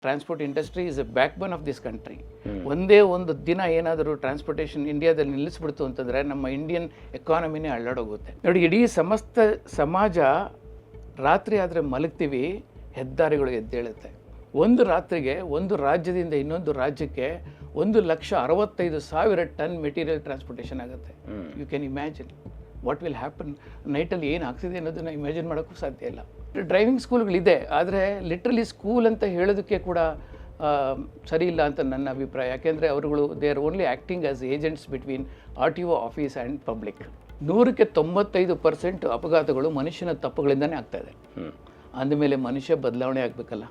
Transport industry is A back bone of this country. ಒಂದೇ ಒಂದು ದಿನ ಏನಾದರೂ ಟ್ರಾನ್ಸ್ಪೋರ್ಟೇಷನ್ ಇಂಡಿಯಾದಲ್ಲಿ ನಿಲ್ಲಿಸ್ಬಿಡ್ತು ಅಂತಂದರೆ ನಮ್ಮ ಇಂಡಿಯನ್ ಎಕಾನಮಿನೇ ಅಳ್ಳಾಡೋಗುತ್ತೆ. ನೋಡಿ, ಇಡೀ ಸಮಸ್ತ ಸಮಾಜ ರಾತ್ರಿ ಆದರೆ ಮಲಗ್ತೀವಿ, ಹೆದ್ದಾರಿಗಳು ಎದ್ದೇಳುತ್ತೆ. ಒಂದು ರಾತ್ರಿಗೆ ಒಂದು ರಾಜ್ಯದಿಂದ ಇನ್ನೊಂದು ರಾಜ್ಯಕ್ಕೆ 1,65,000 ಟನ್ ಮೆಟೀರಿಯಲ್ ಟ್ರಾನ್ಸ್ಪೋರ್ಟೇಷನ್ ಆಗುತ್ತೆ. You can imagine what will happen. ನೈಟಲ್ಲಿ ಏನು ಆಗ್ತಿದೆ ಅನ್ನೋದನ್ನು ಇಮ್ಯಾಜಿನ್ ಮಾಡೋಕ್ಕೂ ಸಾಧ್ಯ ಇಲ್ಲ. ಡ್ರೈವಿಂಗ್ ಸ್ಕೂಲ್ಗಳಿದೆ, ಆದರೆ ಲಿಟ್ರಲಿ ಸ್ಕೂಲ್ ಅಂತ ಹೇಳೋದಕ್ಕೆ ಕೂಡ ಸರಿ ಇಲ್ಲ ಅಂತ ನನ್ನ ಅಭಿಪ್ರಾಯ. ಯಾಕೆಂದರೆ ಅವರುಗಳು they are only acting as agents between RTO office and public. 95% ಅಪಘಾತಗಳು ಮನುಷ್ಯನ ತಪ್ಪುಗಳಿಂದನೇ ಆಗ್ತಾಯಿದೆ. ಅಂದಮೇಲೆ ಮನುಷ್ಯ ಬದಲಾವಣೆ ಆಗಬೇಕಲ್ಲ.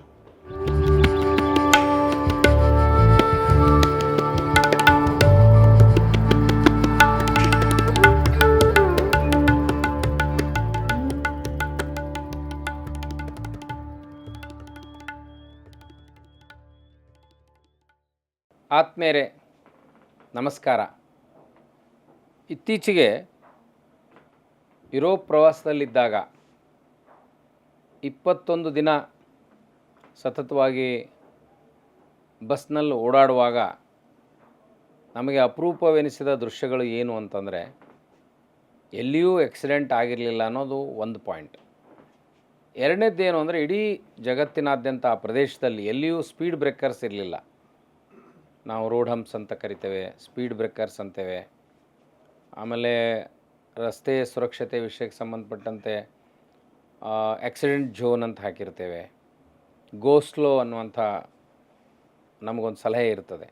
ಆತ್ಮೇರೆ ನಮಸ್ಕಾರ. ಇತ್ತೀಚೆಗೆ ಯುರೋಪ್ ಪ್ರವಾಸದಲ್ಲಿದ್ದಾಗ 21 ದಿನ ಸತತವಾಗಿ ಬಸ್ನಲ್ಲಿ ಓಡಾಡುವಾಗ ನಮಗೆ ಅಪರೂಪವೆನಿಸಿದ ದೃಶ್ಯಗಳು ಏನು ಅಂತಂದರೆ, ಎಲ್ಲಿಯೂ ಆಕ್ಸಿಡೆಂಟ್ ಆಗಿರಲಿಲ್ಲ ಅನ್ನೋದು ಒಂದು ಪಾಯಿಂಟ್. ಎರಡನೇದ್ದೇನು ಅಂದರೆ, ಇಡೀ ಜಗತ್ತಿನಾದ್ಯಂತ ಆ ಪ್ರದೇಶದಲ್ಲಿ ಎಲ್ಲಿಯೂ ಸ್ಪೀಡ್ ಬ್ರೇಕರ್ಸ್ ಇರಲಿಲ್ಲ. ನಾವು ರೋಡ್ ಹಂಪ್ಸ್ ಅಂತ ಕರಿತೇವೆ, ಸ್ಪೀಡ್ ಬ್ರೇಕರ್ಸ್ ಅಂತೇವೆ. ಆಮೇಲೆ ರಸ್ತೆ ಸುರಕ್ಷತೆ ವಿಷಯಕ್ಕೆ ಸಂಬಂಧಪಟ್ಟಂತೆ ಆಕ್ಸಿಡೆಂಟ್ ಝೋನ್ ಅಂತ ಹಾಕಿರ್ತೇವೆ. ಗೋ ಸ್ಲೋ ಅನ್ನುವಂಥ ನಮಗೊಂದು ಸಲಹೆ ಇರ್ತದೆ.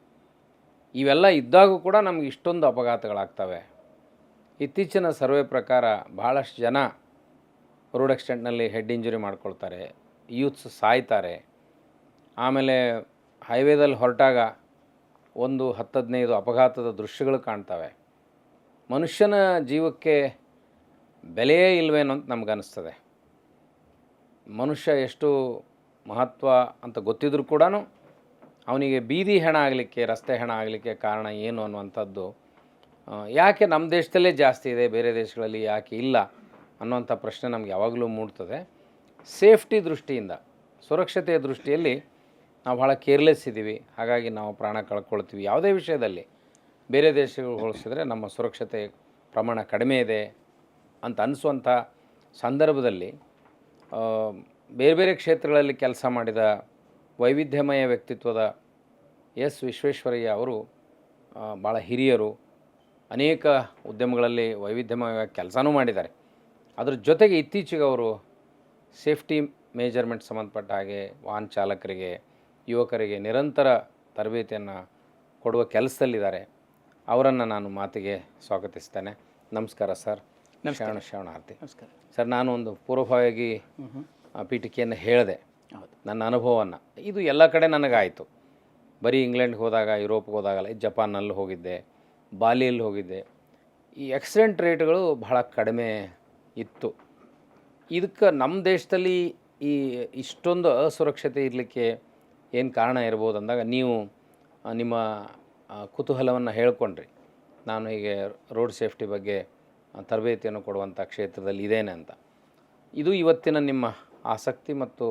ಇವೆಲ್ಲ ಇದ್ದಾಗೂ ಕೂಡ ನಮಗೆ ಇಷ್ಟೊಂದು ಅಪಘಾತಗಳಾಗ್ತವೆ. ಇತ್ತೀಚಿನ ಸರ್ವೆ ಪ್ರಕಾರ ಭಾಳಷ್ಟು ಜನ ರೋಡ್ ಆಕ್ಸಿಡೆಂಟ್ನಲ್ಲಿ ಹೆಡ್ ಇಂಜುರಿ ಮಾಡ್ಕೊಳ್ತಾರೆ, ಯೂತ್ಸ್ ಸಾಯ್ತಾರೆ. ಆಮೇಲೆ ಹೈವೇದಲ್ಲಿ ಹೊರಟಾಗ 10-15 ಅಪಘಾತದ ದೃಶ್ಯಗಳು ಕಾಣ್ತವೆ. ಮನುಷ್ಯನ ಜೀವಕ್ಕೆ ಬೆಲೆಯೇ ಇಲ್ವೇನೋ ಅಂತ ನಮಗನ್ನಿಸ್ತದೆ. ಮನುಷ್ಯ ಎಷ್ಟು ಮಹತ್ವ ಅಂತ ಗೊತ್ತಿದ್ರೂ ಕೂಡ ಅವನಿಗೆ ಬೀದಿ ಹೆಣ ಆಗಲಿಕ್ಕೆ, ರಸ್ತೆ ಹೆಣ ಆಗಲಿಕ್ಕೆ ಕಾರಣ ಏನು ಅನ್ನುವಂಥದ್ದು, ಯಾಕೆ ನಮ್ಮ ದೇಶದಲ್ಲೇ ಜಾಸ್ತಿ ಇದೆ, ಬೇರೆ ದೇಶಗಳಲ್ಲಿ ಯಾಕೆ ಇಲ್ಲ ಅನ್ನುವಂಥ ಪ್ರಶ್ನೆ ನಮ್ಗೆ ಯಾವಾಗಲೂ ಮೂಡ್ತದೆ. ಸೇಫ್ಟಿ ದೃಷ್ಟಿಯಿಂದ, ಸುರಕ್ಷತೆಯ ದೃಷ್ಟಿಯಲ್ಲಿ ನಾವು ಭಾಳ ಕೇರ್ಲೆಸ್ ಇದ್ದೀವಿ. ಹಾಗಾಗಿ ನಾವು ಪ್ರಾಣ ಕಳ್ಕೊಳ್ತೀವಿ. ಯಾವುದೇ ವಿಷಯದಲ್ಲಿ ಬೇರೆ ದೇಶಗಳು ಹೋಲಿಸಿದ್ರೆ ನಮ್ಮ ಸುರಕ್ಷತೆ ಪ್ರಮಾಣ ಕಡಿಮೆ ಇದೆ ಅಂತ ಅನಿಸುವಂಥ ಸಂದರ್ಭದಲ್ಲಿ ಬೇರೆ ಬೇರೆ ಕ್ಷೇತ್ರಗಳಲ್ಲಿ ಕೆಲಸ ಮಾಡಿದ ವೈವಿಧ್ಯಮಯ ವ್ಯಕ್ತಿತ್ವದ ಎಸ್ ವಿಶ್ವೇಶ್ವರಯ್ಯ ಅವರು ಭಾಳ ಹಿರಿಯರು. ಅನೇಕ ಉದ್ಯಮಗಳಲ್ಲಿ ವೈವಿಧ್ಯಮಯವಾಗಿ ಕೆಲಸನೂ ಮಾಡಿದ್ದಾರೆ. ಅದ್ರ ಜೊತೆಗೆ ಇತ್ತೀಚೆಗೆ ಅವರು ಸೇಫ್ಟಿ ಮೇಜರ್ಮೆಂಟ್ ಸಂಬಂಧಪಟ್ಟ ಹಾಗೆ ವಾಹನ ಚಾಲಕರಿಗೆ, ಯುವಕರಿಗೆ ನಿರಂತರ ತರಬೇತಿಯನ್ನು ಕೊಡುವ ಕೆಲಸದಲ್ಲಿದ್ದಾರೆ. ಅವರನ್ನು ನಾನು ಮಾತಿಗೆ ಸ್ವಾಗತಿಸ್ತೇನೆ. ನಮಸ್ಕಾರ ಸರ್. ಶರಣಾರ್ಥಿ. ನಮಸ್ಕಾರ ಸರ್. ನಾನು ಒಂದು ಪೂರ್ವಭಾವಿಯಾಗಿ ಪೀಠಿಕೆಯನ್ನು ಹೇಳಿದೆ, ನನ್ನ ಅನುಭವವನ್ನು. ಇದು ಎಲ್ಲ ಕಡೆ ನನಗಾಯಿತು. ಬರೀ ಇಂಗ್ಲೆಂಡ್ಗೆ ಹೋದಾಗ, ಯುರೋಪ್ಗೆ ಹೋದಾಗಲ್ಲ, ಜಪಾನಲ್ಲಿ ಹೋಗಿದ್ದೆ, ಬಾಲಿಯಲ್ಲಿ ಹೋಗಿದ್ದೆ. ಈ ಆಕ್ಸಿಡೆಂಟ್ ರೇಟ್ಗಳು ಬಹಳ ಕಡಿಮೆ ಇತ್ತು. ಇದಕ್ಕೆ ನಮ್ಮ ದೇಶದಲ್ಲಿ ಈ ಇಷ್ಟೊಂದು ಅಸುರಕ್ಷತೆ ಇರಲಿಕ್ಕೆ ಏನು ಕಾರಣ ಇರ್ಬೋದು ಅಂದಾಗ ನೀವು ನಿಮ್ಮ ಕುತೂಹಲವನ್ನು ಹೇಳ್ಕೊಂಡ್ರಿ. ನಾನು ಹೀಗೆ ರೋಡ್ ಸೇಫ್ಟಿ ಬಗ್ಗೆ ತರಬೇತಿಯನ್ನು ಕೊಡುವಂಥ ಕ್ಷೇತ್ರದಲ್ಲಿ ಇದ್ದೇನೆ ಅಂತ. ಇದು ಇವತ್ತಿನ ನಿಮ್ಮ ಆಸಕ್ತಿ ಮತ್ತು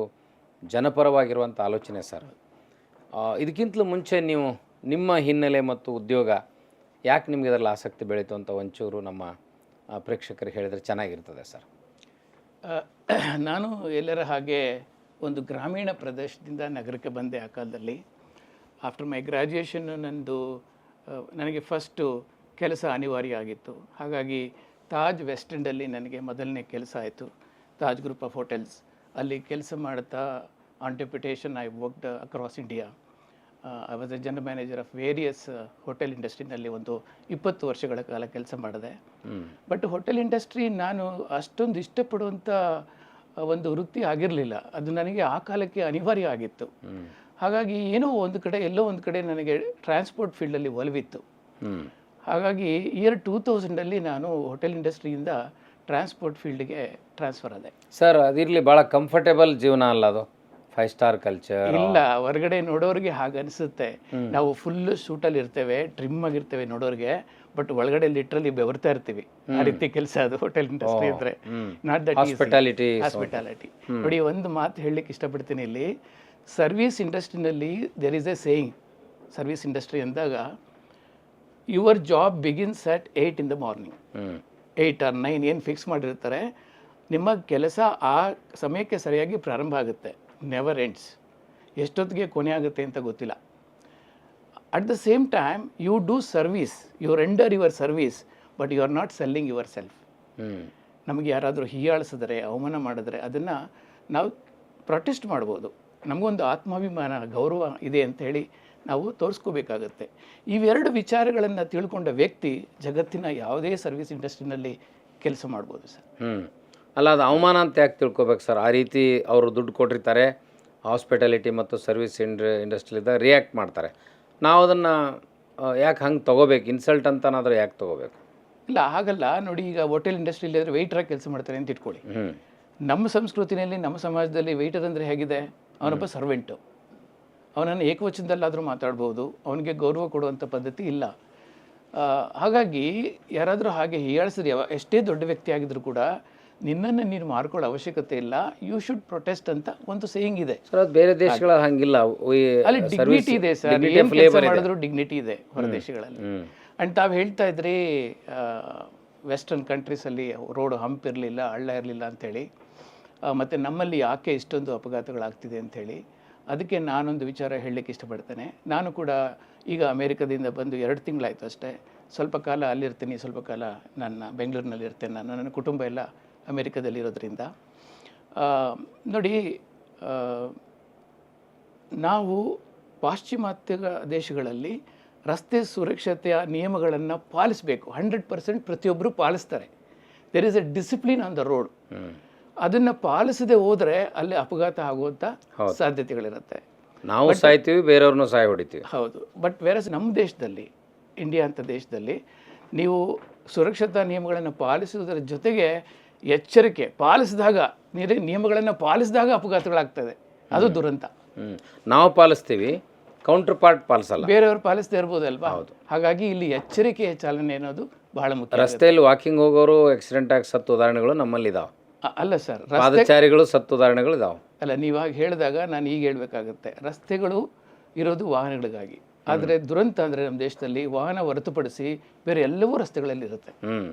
ಜನಪರವಾಗಿರುವಂಥ ಆಲೋಚನೆ ಸರ್. ಇದಕ್ಕಿಂತಲೂ ಮುಂಚೆ ನೀವು ನಿಮ್ಮ ಹಿನ್ನೆಲೆ ಮತ್ತು ಉದ್ಯೋಗ ಯಾಕೆ ನಿಮಗೆ ಅದರಲ್ಲಿ ಆಸಕ್ತಿ ಬೆಳೀತು ಅಂತ ಒಂಚೂರು ನಮ್ಮ ಪ್ರೇಕ್ಷಕರಿಗೆ ಹೇಳಿದರೆ ಚೆನ್ನಾಗಿರ್ತದೆ ಸರ್. ನಾನು ಎಲ್ಲರ ಹಾಗೆ ಒಂದು ಗ್ರಾಮೀಣ ಪ್ರದೇಶದಿಂದ ನಗರಕ್ಕೆ ಬಂದೆ. ಆ ಕಾಲದಲ್ಲಿ ಆಫ್ಟರ್ ಮೈ ಗ್ರ್ಯಾಜುಯೇಷನ್ ನನಗೆ ಫಸ್ಟು ಕೆಲಸ ಅನಿವಾರ್ಯ ಆಗಿತ್ತು. ಹಾಗಾಗಿ ತಾಜ್ ವೆಸ್ಟ್ ಎಂಡಲ್ಲಿ ನನಗೆ ಮೊದಲನೇ ಕೆಲಸ ಆಯಿತು. ತಾಜ್ ಗ್ರೂಪ್ ಆಫ್ ಹೋಟೆಲ್ಸ್ ಅಲ್ಲಿ ಕೆಲಸ ಮಾಡ್ತಾ on deputation I worked across India. I was a general manager of various hotel ಇಂಡಸ್ಟ್ರಿನಲ್ಲಿ ಒಂದು 20 ವರ್ಷಗಳ ಕಾಲ ಕೆಲಸ ಮಾಡಿದೆ. ಬಟ್ ಹೋಟೆಲ್ ಇಂಡಸ್ಟ್ರಿ ನಾನು ಅಷ್ಟೊಂದು ಇಷ್ಟಪಡುವಂಥ ಒಂದು ವೃತ್ತಿ ಆಗಿರಲಿಲ್ಲ. ಅದು ನನಗೆ ಆ ಕಾಲಕ್ಕೆ ಅನಿವಾರ್ಯ ಆಗಿತ್ತು. ಹಾಗಾಗಿ ಎಲ್ಲೋ ಒಂದು ಕಡೆ ನನಗೆ ಟ್ರಾನ್ಸ್ಪೋರ್ಟ್ ಫೀಲ್ಡಲ್ಲಿ ಒಲವಿತ್ತು. ಹಾಗಾಗಿ ಇಯರ್ 2000 ನಾನು ಹೋಟೆಲ್ ಇಂಡಸ್ಟ್ರಿಯಿಂದ ಟ್ರಾನ್ಸ್ಪೋರ್ಟ್ ಫೀಲ್ಡ್ಗೆ ಟ್ರಾನ್ಸ್ಫರ್ ಆದೆ. ಸರ್, ಅದಿರಲಿ, ಭಾಳ ಕಂಫರ್ಟೇಬಲ್ ಜೀವನ ಅಲ್ಲ ಅದು? 5 ಸ್ಟಾರ್ ಕಲ್ಚರ್ ಇಲ್ಲ. ಹೊರಗಡೆ ನೋಡೋರಿಗೆ ಹಾಗೆ ಅನಿಸುತ್ತೆ. ನಾವು ಫುಲ್ ಸೂಟಲ್ಲಿ ಇರ್ತೇವೆ, ಟ್ರಿಮ್ ಆಗಿರ್ತೇವೆ ನೋಡೋರಿಗೆ, ಬಟ್ ಒಳಗಡೆ ಲಿಟ್ರಲಿ ಬೆವರ್ತಾ ಇರ್ತೀವಿ. ಆ ರೀತಿ ಕೆಲಸ ಅದು ಹೋಟೆಲ್ ಇಂಡಸ್ಟ್ರಿ ಇದ್ರೆ. Not that hospitality. ನೋಡಿ, ಒಂದು ಮಾತು ಹೇಳಲಿಕ್ಕೆ ಇಷ್ಟಪಡ್ತೀನಿ ಇಲ್ಲಿ. ಸರ್ವಿಸ್ ಇಂಡಸ್ಟ್ರಿನಲ್ಲಿ there is a saying, service industry ಅಂದಾಗ your job begins at 8 in the morning, 8 or 9 ಏನು ಫಿಕ್ಸ್ ಮಾಡಿರ್ತಾರೆ. ನಿಮ್ಮ ಕೆಲಸ ಆ ಸಮಯಕ್ಕೆ ಸರಿಯಾಗಿ ಪ್ರಾರಂಭ ಆಗುತ್ತೆ, ನೆವರ್ ಎಂಡ್ಸ್. ಎಷ್ಟೊತ್ತಿಗೆ ಕೊನೆ ಆಗುತ್ತೆ ಅಂತ ಗೊತ್ತಿಲ್ಲ. At the same time you do service, you render your service, but you are not selling yourself. ನಮಗೆ ಯಾರಾದರೂ ಹೀಯಾಳಿಸಿದ್ರೆ, ಅವಮಾನ ಮಾಡಿದ್ರೆ ಅದನ್ನು ನಾವು ಪ್ರೊಟೆಸ್ಟ್ ಮಾಡ್ಬೋದು. ನಮಗೊಂದು ಆತ್ಮಾಭಿಮಾನ, ಗೌರವ ಇದೆ ಅಂಥೇಳಿ ನಾವು ತೋರಿಸ್ಕೋಬೇಕಾಗತ್ತೆ. ಇವೆರಡು ವಿಚಾರಗಳನ್ನು ತಿಳ್ಕೊಂಡ ವ್ಯಕ್ತಿ ಜಗತ್ತಿನ ಯಾವುದೇ ಸರ್ವಿಸ್ ಇಂಡಸ್ಟ್ರಿನಲ್ಲಿ ಕೆಲಸ ಮಾಡ್ಬೋದು ಸರ್. ಅಲ್ಲ, ಅದು ಅವಮಾನ ಅಂತ ಯಾಕೆ ತಿಳ್ಕೊಬೇಕು ಸರ್? ಆ ರೀತಿ ಅವರು ದುಡ್ಡು ಕೊಟ್ಟಿರ್ತಾರೆ, ಹಾಸ್ಪಿಟಾಲಿಟಿ ಮತ್ತು ಸರ್ವಿಸ್ ಇಂಡಸ್ಟ್ರಿಲಿದ್ದಾಗ ರಿಯಾಕ್ಟ್ ಮಾಡ್ತಾರೆ. ನಾವು ಅದನ್ನು ಯಾಕೆ ಹಂಗೆ ತೊಗೋಬೇಕು? ಇನ್ಸಲ್ಟ್ ಅಂತನಾದರೂ ಯಾಕೆ ತೊಗೋಬೇಕು? ಇಲ್ಲ, ಹಾಗಲ್ಲ ನೋಡಿ. ಈಗ ಹೋಟೆಲ್ ಇಂಡಸ್ಟ್ರಿಯಲ್ಲಿ ಆದರೆ ವೆಯ್ಟ್ರಾಗಿ ಕೆಲಸ ಮಾಡ್ತಾರೆ ಅಂತ ಇಟ್ಕೊಳ್ಳಿ. ನಮ್ಮ ಸಂಸ್ಕೃತಿನಲ್ಲಿ, ನಮ್ಮ ಸಮಾಜದಲ್ಲಿ ವೆಯ್ಟರ್ ಅಂದರೆ ಹೇಗಿದೆ? ಅವನೊಬ್ಬ ಸರ್ವೆಂಟು. ಅವನನ್ನು ಏಕವಚನದಲ್ಲಾದರೂ ಮಾತಾಡ್ಬೋದು, ಅವನಿಗೆ ಗೌರವ ಕೊಡುವಂಥ ಪದ್ಧತಿ ಇಲ್ಲ. ಹಾಗಾಗಿ ಯಾರಾದರೂ ಹಾಗೆ ಹೀಯಾಳಿಸಿದ್ರೆ, ಎಷ್ಟೇ ದೊಡ್ಡ ವ್ಯಕ್ತಿ ಆಗಿದ್ರು ಕೂಡ ನಿನ್ನನ್ನು ನೀನು ಮಾರ್ಕೊಳ್ಳೋ ಅವಶ್ಯಕತೆ ಇಲ್ಲ, ಯು ಶುಡ್ ಪ್ರೊಟೆಸ್ಟ್ ಅಂತ ಒಂದು ಸೇಯಿಂಗ್ ಇದೆ ಸರ್. ಅದು ಬೇರೆ ದೇಶಗಳ ಹಂಗಿಲ್ಲ, ಅಲ್ಲಿ ಡಿಗ್ನಿಟಿ ಇದೆ ಸರ್. ಏನು ಕೆಲಸ ಮಾಡಿದ್ರು ಡಿಗ್ನಿಟಿ ಇದೆ ಹೊರ ದೇಶಗಳಲ್ಲಿ. ಆ್ಯಂಡ್ ತಾವು ಹೇಳ್ತಾ ಇದ್ರಿ ವೆಸ್ಟರ್ನ್ ಕಂಟ್ರೀಸಲ್ಲಿ ರೋಡ್ ಹಂಪ್ ಇರಲಿಲ್ಲ, ಹಳ್ಳ ಇರಲಿಲ್ಲ ಅಂಥೇಳಿ. ಮತ್ತು ನಮ್ಮಲ್ಲಿ ಯಾಕೆ ಇಷ್ಟೊಂದು ಅಪಘಾತಗಳಾಗ್ತಿದೆ ಅಂಥೇಳಿ. ಅದಕ್ಕೆ ನಾನೊಂದು ವಿಚಾರ ಹೇಳಲಿಕ್ಕೆ ಇಷ್ಟಪಡ್ತೇನೆ. ನಾನು ಕೂಡ ಈಗ ಅಮೇರಿಕದಿಂದ ಬಂದು 2 ತಿಂಗಳಾಯಿತು ಅಷ್ಟೇ. ಸ್ವಲ್ಪ ಕಾಲ ಅಲ್ಲಿರ್ತೀನಿ, ಸ್ವಲ್ಪ ಕಾಲ ಬೆಂಗಳೂರಿನಲ್ಲಿ ಇರ್ತೇನೆ. ನನ್ನ ಕುಟುಂಬ ಎಲ್ಲ ಅಮೇರಿಕದಲ್ಲಿರೋದ್ರಿಂದ ನೋಡಿ, ನಾವು ಪಾಶ್ಚಿಮಾತ್ಯ ದೇಶಗಳಲ್ಲಿ ರಸ್ತೆ ಸುರಕ್ಷತೆಯ ನಿಯಮಗಳನ್ನು ಪಾಲಿಸಬೇಕು. 100% ಪ್ರತಿಯೊಬ್ಬರು ಪಾಲಿಸ್ತಾರೆ. There is a discipline on the road. ಅದನ್ನು ಪಾಲಿಸದೆ ಹೋದರೆ ಅಲ್ಲಿ ಅಪಘಾತ ಆಗುವಂಥ ಸಾಧ್ಯತೆಗಳಿರುತ್ತೆ. ನಾವು ಸಾಯ್ತೀವಿ, ಬೇರೆಯವ್ರನ್ನೂ ಸಾಯ ಹೊಡಿತೀವಿ. ಹೌದು. ಬಟ್ ವೇರಸ್ ನಮ್ಮ ದೇಶದಲ್ಲಿ, ಇಂಡಿಯಾ ಅಂತ ದೇಶದಲ್ಲಿ, ನೀವು ಸುರಕ್ಷತಾ ನಿಯಮಗಳನ್ನು ಪಾಲಿಸುವುದರ ಜೊತೆಗೆ ಎಚ್ಚರಿಕೆ ಪಾಲಿಸಿದಾಗ, ನಿಯಮಗಳನ್ನು ಪಾಲಿಸಿದಾಗ ಅಪಘಾತಗಳಾಗ್ತದೆ. ಅದು ದುರಂತ. ನಾವು ಪಾಲಿಸ್ತೀವಿ, ಕೌಂಟರ್ ಪಾರ್ಟ್ ಪಾಲಿಸಲ್ಲ, ಬೇರೆಯವರು ಪಾಲಿಸದೇ ಇರ್ಬೋದಲ್ವಾ? ಹಾಗಾಗಿ ಇಲ್ಲಿ ಎಚ್ಚರಿಕೆಯ ಚಾಲನೆ ಅನ್ನೋದು ಬಹಳ ಮುಖ್ಯ. ರಸ್ತೆಯಲ್ಲಿ ವಾಕಿಂಗ್ ಹೋಗೋರು ಆಕ್ಸಿಡೆಂಟ್ ಆಗಿ ಸತ್ತು ಉದಾಹರಣೆಗಳು ನಮ್ಮಲ್ಲಿ ಇದಾವೆ. ಅಲ್ಲ ಸರ್, ಪಾದಚಾರಿಗಳು ಸತ್ತು ಉದಾಹರಣೆಗಳು ಇದಾವೆ. ಅಲ್ಲ, ನೀವಾಗ ಹೇಳಿದಾಗ ನಾನು ಈಗ ಹೇಳಬೇಕಾಗತ್ತೆ, ರಸ್ತೆಗಳು ಇರೋದು ವಾಹನಗಳಿಗಾಗಿ. ಆದರೆ ದುರಂತ ಅಂದರೆ ನಮ್ಮ ದೇಶದಲ್ಲಿ ವಾಹನ ಹೊರತುಪಡಿಸಿ ಬೇರೆ ಎಲ್ಲವೂ ರಸ್ತೆಗಳಲ್ಲಿ ಇರುತ್ತೆ.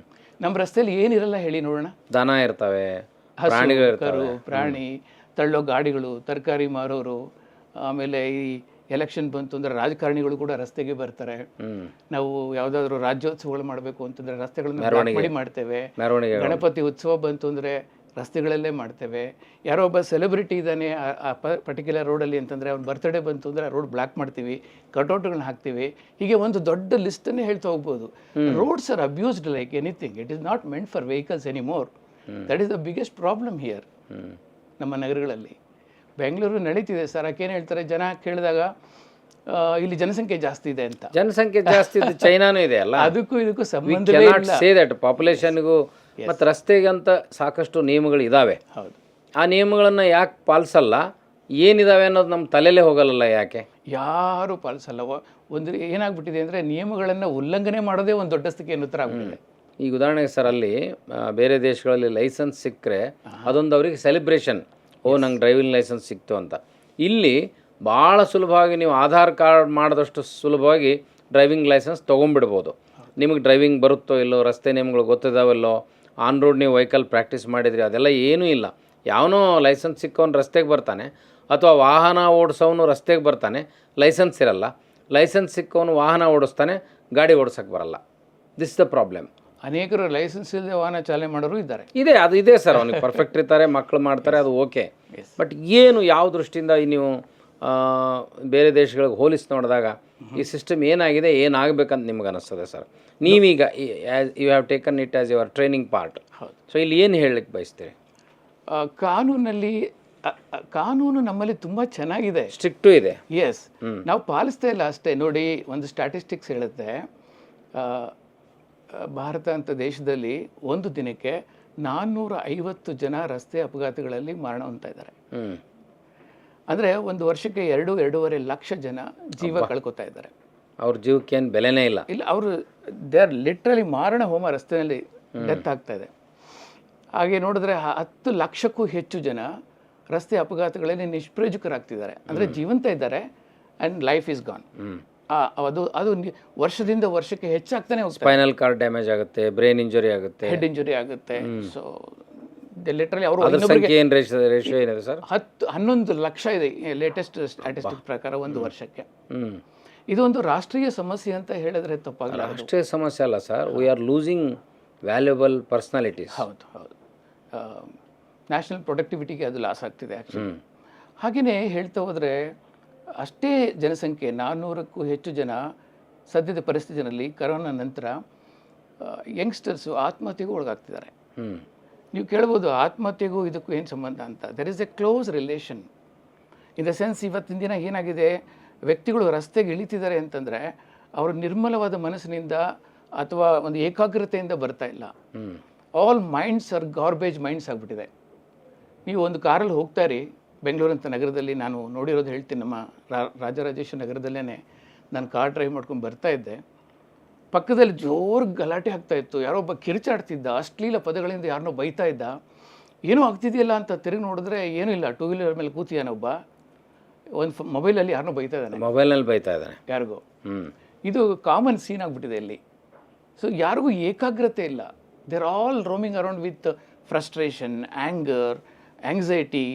ನಮ್ಮ ರಸ್ತೆಯಲ್ಲಿ ಏನಿರಲ್ಲ ಹೇಳಿ ನೋಡೋಣ? ದನ ಇರ್ತವೆ, ಕರು, ಪ್ರಾಣಿ, ತಳ್ಳೋ ಗಾಡಿಗಳು, ತರಕಾರಿ ಮಾರೋರು, ಆಮೇಲೆ ಈ ಎಲೆಕ್ಷನ್ ಬಂತು ಅಂದರೆ ರಾಜಕಾರಣಿಗಳು ಕೂಡ ರಸ್ತೆಗೆ ಬರ್ತಾರೆ. ನಾವು ಯಾವುದಾದ್ರೂ ರಾಜ್ಯೋತ್ಸವಗಳು ಮಾಡಬೇಕು ಅಂತಂದರೆ ರಸ್ತೆಗಳನ್ನು ಮಾಡ್ತೇವೆ. ಗಣಪತಿ ಉತ್ಸವ ಬಂತು ಅಂದರೆ ರಸ್ತೆಗಳಲ್ಲೇ ಮಾಡ್ತೇವೆ. ಯಾರೋ ಒಬ್ಬ ಸೆಲೆಬ್ರಿಟಿ ಇದ್ದಾನೆ ಆ ಪರ್ಟಿಕ್ಯುಲರ್ ರೋಡಲ್ಲಿ ಅಂತಂದರೆ ಅವ್ನ ಬರ್ತ್ಡೇ ಬಂತು ಅಂದರೆ ರೋಡ್ ಬ್ಲಾಕ್ ಮಾಡ್ತೀವಿ, ಕಟೌಟ್ಗಳನ್ನ ಹಾಕ್ತೀವಿ. ಹೀಗೆ ಒಂದು ದೊಡ್ಡ ಲಿಸ್ಟನ್ನೇ ಹೇಳ್ತಾ ಹೋಗ್ಬೋದು. Roads are abused like anything. It is not meant for vehicles anymore. That is the biggest problem here ನಮ್ಮ ನಗರಗಳಲ್ಲಿ. ಬೆಂಗಳೂರು ನಡೀತಿದೆ ಸರ್. ಯಾಕೇನು ಹೇಳ್ತಾರೆ ಜನ ಕೇಳಿದಾಗ, ಇಲ್ಲಿ ಜನಸಂಖ್ಯೆ ಜಾಸ್ತಿ ಇದೆ ಅಂತ. ಜನಸಂಖ್ಯೆ ಜಾಸ್ತಿ ಇದೆ, ಚೈನಾನೂ ಇದೆ ಅಲ್ಲ, ಇದಕ್ಕೂ ಸಂಬಂಧ ಇಲ್ಲ. ಪಾಪ್ಯುಲೇಷನ್ಗೂ ಮತ್ತು ರಸ್ತೆಗಂತ ಸಾಕಷ್ಟು ನಿಯಮಗಳು ಇದ್ದಾವೆ. ಹೌದು. ಆ ನಿಯಮಗಳನ್ನು ಯಾಕೆ ಪಾಲಿಸಲ್ಲ, ಏನಿದಾವೆ ಅನ್ನೋದು ನಮ್ಮ ತಲೆಯಲ್ಲೇ ಹೋಗಲ್ಲ. ಯಾಕೆ ಯಾರು ಪಾಲಿಸಲ್ಲ? ಒಂದು ಏನಾಗ್ಬಿಟ್ಟಿದೆ ಅಂದರೆ ನಿಯಮಗಳನ್ನು ಉಲ್ಲಂಘನೆ ಮಾಡೋದೇ ಒಂದು ದೊಡ್ಡ ಸ್ಥಿತಿಗೆ ಉತ್ತರ ಆಗ್ಬಿಟ್ಟಿದೆ. ಈಗ ಉದಾಹರಣೆಗೆ ಸರ್, ಅಲ್ಲಿ ಬೇರೆ ದೇಶಗಳಲ್ಲಿ ಲೈಸೆನ್ಸ್ ಸಿಕ್ಕರೆ ಅದೊಂದು ಅವರಿಗೆ ಸೆಲೆಬ್ರೇಷನ್. ನಂಗೆ ಡ್ರೈವಿಂಗ್ ಲೈಸೆನ್ಸ್ ಸಿಕ್ತು ಅಂತ. ಇಲ್ಲಿ ಭಾಳ ಸುಲಭವಾಗಿ ನೀವು ಆಧಾರ್ ಕಾರ್ಡ್ ಮಾಡಿದಷ್ಟು ಸುಲಭವಾಗಿ ಡ್ರೈವಿಂಗ್ ಲೈಸೆನ್ಸ್ ತೊಗೊಂಡ್ಬಿಡ್ಬೋದು. ನಿಮಗೆ ಡ್ರೈವಿಂಗ್ ಬರುತ್ತೋ ಇಲ್ಲೋ, ರಸ್ತೆ ನಿಯಮಗಳು ಗೊತ್ತಿದ್ದಾವಲ್ಲೋ, ಆನ್ ರೋಡ್ ನೀವು ವೆಹಿಕಲ್ ಪ್ರಾಕ್ಟೀಸ್ ಮಾಡಿದ್ರಿ, ಅದೆಲ್ಲ ಏನೂ ಇಲ್ಲ. ಯಾವನೋ ಲೈಸೆನ್ಸ್ ಸಿಕ್ಕೋನು ರಸ್ತೆಗೆ ಬರ್ತಾನೆ, ಅಥವಾ ವಾಹನ ಓಡಿಸೋನು ರಸ್ತೆಗೆ ಬರ್ತಾನೆ, ಲೈಸೆನ್ಸ್ ಇರಲ್ಲ. ಲೈಸೆನ್ಸ್ ಸಿಕ್ಕೋನು ವಾಹನ ಓಡಿಸ್ತಾನೆ, ಗಾಡಿ ಓಡಿಸೋಕ್ಕೆ ಬರಲ್ಲ. This the problem. ಅನೇಕರು ಲೈಸೆನ್ಸ್ ಇಲ್ಲದೆ ವಾಹನ ಚಾಲನೆ ಮಾಡೋರು ಇದ್ದಾರೆ. ಅದು ಇದೆ ಸರ್, ಅವ್ನಿಗೆ ಪರ್ಫೆಕ್ಟ್ ಇರ್ತಾರೆ, ಮಕ್ಕಳು ಮಾಡ್ತಾರೆ, ಅದು ಓಕೆ. ಬಟ್ ಏನು, ಯಾವ ದೃಷ್ಟಿಯಿಂದ ನೀವು ಬೇರೆ ದೇಶಗಳಿಗೆ ಹೋಲಿಸಿ ನೋಡಿದಾಗ ಈ ಸಿಸ್ಟಮ್ ಏನಾಗಿದೆ, ಏನಾಗಬೇಕಂತ ನಿಮ್ಗೆ ಅನ್ನಿಸ್ತದೆ ಸರ್? ನೀವೀಗ you have taken it as your training part. So ಇಲ್ಲಿ ಏನು ಹೇಳಲಿಕ್ಕೆ ಬಯಸ್ತೀರಿ? ಕಾನೂನು ನಮ್ಮಲ್ಲಿ ತುಂಬ ಚೆನ್ನಾಗಿದೆ, ಸ್ಟ್ರಿಕ್ಟು ಇದೆ. ಎಸ್, ನಾವು ಪಾಲಿಸ್ತಾ ಇಲ್ಲ ಅಷ್ಟೇ. ನೋಡಿ, ಒಂದು ಸ್ಟ್ಯಾಟಿಸ್ಟಿಕ್ಸ್ ಹೇಳುತ್ತೆ, ಭಾರತ ಅಂತ ದೇಶದಲ್ಲಿ ಒಂದು ದಿನಕ್ಕೆ 450 ಜನ ರಸ್ತೆ ಅಪಘಾತಗಳಲ್ಲಿ ಮರಣ ಹೊಂದ್ತಾ ಇದ್ದಾರೆ. ಅಂದರೆ ಒಂದು ವರ್ಷಕ್ಕೆ 2-2.5 ಲಕ್ಷ ಜನ ಜೀವ ಕಳ್ಕೊತಾ ಇದ್ದಾರೆ. ಅವ್ರ ಜೀವಕ್ಕೇನು ಬೆಲೆನೇ ಇಲ್ಲ. ಅವರು ದೇ ಆರ್ ಲಿಟ್ರಲಿ ಮಾರಣ ಹೋಮ ರಸ್ತೆಯಲ್ಲಿ ಡೆತ್ ಆಗ್ತಾ ಇದೆ. ಹಾಗೆ ನೋಡಿದ್ರೆ 10 ಲಕ್ಷಕ್ಕೂ ಹೆಚ್ಚು ಜನ ರಸ್ತೆ ಅಪಘಾತಗಳಲ್ಲಿ ನಿಷ್ಪ್ರಯೋಜಕರಾಗ್ತಿದ್ದಾರೆ. ಅಂದರೆ ಜೀವಂತ ಇದ್ದಾರೆ ಆ್ಯಂಡ್ ಲೈಫ್ ಈಸ್ ಗಾನ್. ಅದು ವರ್ಷದಿಂದ ವರ್ಷಕ್ಕೆ ಹೆಚ್ಚಾಗ್ತಾನೆ ಹೋಗ್ತಾರೆ. ಸ್ಪೈನಲ್ ಕಾರ್ಡ್ ಡ್ಯಾಮೇಜ್ ಆಗುತ್ತೆ, ಬ್ರೈನ್ ಇಂಜುರಿ ಆಗುತ್ತೆ, ಹೆಡ್ ಇಂಜುರಿ ಆಗುತ್ತೆ. ಸೊ ಲಿಟ್ರಲಿ ಅವರು ಏನು ರೇಷಿಯೋ ಏನಿದೆ ಸರ್? 11 ಲಕ್ಷ ಇದೆ ಲೇಟೆಸ್ಟ್ ಸ್ಟ್ಯಾಟಿಸ್ಟಿಕ್ ಪ್ರಕಾರ ಒಂದು ವರ್ಷಕ್ಕೆ. ಇದು ಒಂದು ರಾಷ್ಟ್ರೀಯ ಸಮಸ್ಯೆ ಅಂತ ಹೇಳಿದ್ರೆ ತಪ್ಪಾಗಲ್ಲ. ರಾಷ್ಟ್ರೀಯ ಸಮಸ್ಯೆ ಅಲ್ಲ sir, we are losing valuable personalities. ಹೌದು. ನ್ಯಾಷನಲ್ ಪ್ರೊಡಕ್ಟಿವಿಟಿಗೆ ಅದು ಲಾಸ್ ಆಗ್ತಿದೆ ಆ್ಯಕ್ಚುಲಿ. ಹಾಗೆಯೇ ಹೇಳ್ತಾ ಹೋದರೆ ಅಷ್ಟೇ ಜನಸಂಖ್ಯೆ 400ಕ್ಕೂ ಹೆಚ್ಚು ಜನ ಸದ್ಯದ ಪರಿಸ್ಥಿತಿಯಲ್ಲಿ ಕರೋನಾ ನಂತರ ಯಂಗ್ಸ್ಟರ್ಸು ಆತ್ಮಹತ್ಯೆಗೂ ಒಳಗಾಗ್ತಿದ್ದಾರೆ. ನೀವು ಕೇಳ್ಬೋದು ಆತ್ಮಹತ್ಯೆಗೂ ಇದಕ್ಕೂ ಏನು ಸಂಬಂಧ ಅಂತ. There is A close relation in the sense ಇವತ್ತಿನ ದಿನ ಏನಾಗಿದೆ, ವ್ಯಕ್ತಿಗಳು ರಸ್ತೆಗೆ ಇಳಿತಿದ್ದಾರೆ ಅಂತಂದರೆ ಅವರು ನಿರ್ಮಲವಾದ ಮನಸ್ಸಿನಿಂದ ಅಥವಾ ಒಂದು ಏಕಾಗ್ರತೆಯಿಂದ ಬರ್ತಾ ಇಲ್ಲ. All minds are garbage minds ಆಗಿಬಿಟ್ಟಿದೆ. ನೀವು ಒಂದು ಕಾರಲ್ಲಿ ಹೋಗ್ತಾರಿ, ಬೆಂಗಳೂರಂಥ ನಗರದಲ್ಲಿ ನಾನು ನೋಡಿರೋದು ಹೇಳ್ತೀನಿ. ನಮ್ಮ ರಾಜರಾಜೇಶ್ವರಿ ನಗರದಲ್ಲೇ ನಾನು ಕಾರ್ ಡ್ರೈವ್ ಮಾಡ್ಕೊಂಡು ಬರ್ತಾ ಇದ್ದೆ. ಪಕ್ಕದಲ್ಲಿ ಜೋರು ಗಲಾಟೆ ಆಗ್ತಾಯಿತ್ತು. ಯಾರೋ ಒಬ್ಬ ಕಿರ್ಚಾಡ್ತಿದ್ದ, ಅಶ್ಲೀಲ ಪದಗಳಿಂದ ಯಾರನ್ನೋ ಬೈತಾ ಇದ್ದ. ಏನೂ ಆಗ್ತಿದೆಯಲ್ಲ ಅಂತ ತಿರುಗಿ ನೋಡಿದ್ರೆ ಏನೂ ಇಲ್ಲ, 2 ವೀಲರ್ ಮೇಲೆ ಕೂತಿದ್ದಾನೆ ಒಬ್ಬ, ಒಂದು ಮೊಬೈಲಲ್ಲಿ ಯಾರನ್ನೋ ಬೈತಾ ಇದ್ದಾನೆ, ಮೊಬೈಲ್ನಲ್ಲಿ ಬೈತಾ ಇದ್ದಾನೆ ಯಾರಿಗೋ. ಇದು ಕಾಮನ್ ಸೀನ್ ಆಗಿಬಿಟ್ಟಿದೆ ಇಲ್ಲಿ. ಸೊ ಯಾರಿಗೂ ಏಕಾಗ್ರತೆ ಇಲ್ಲ. They are all roaming around with frustration, anger, anxiety,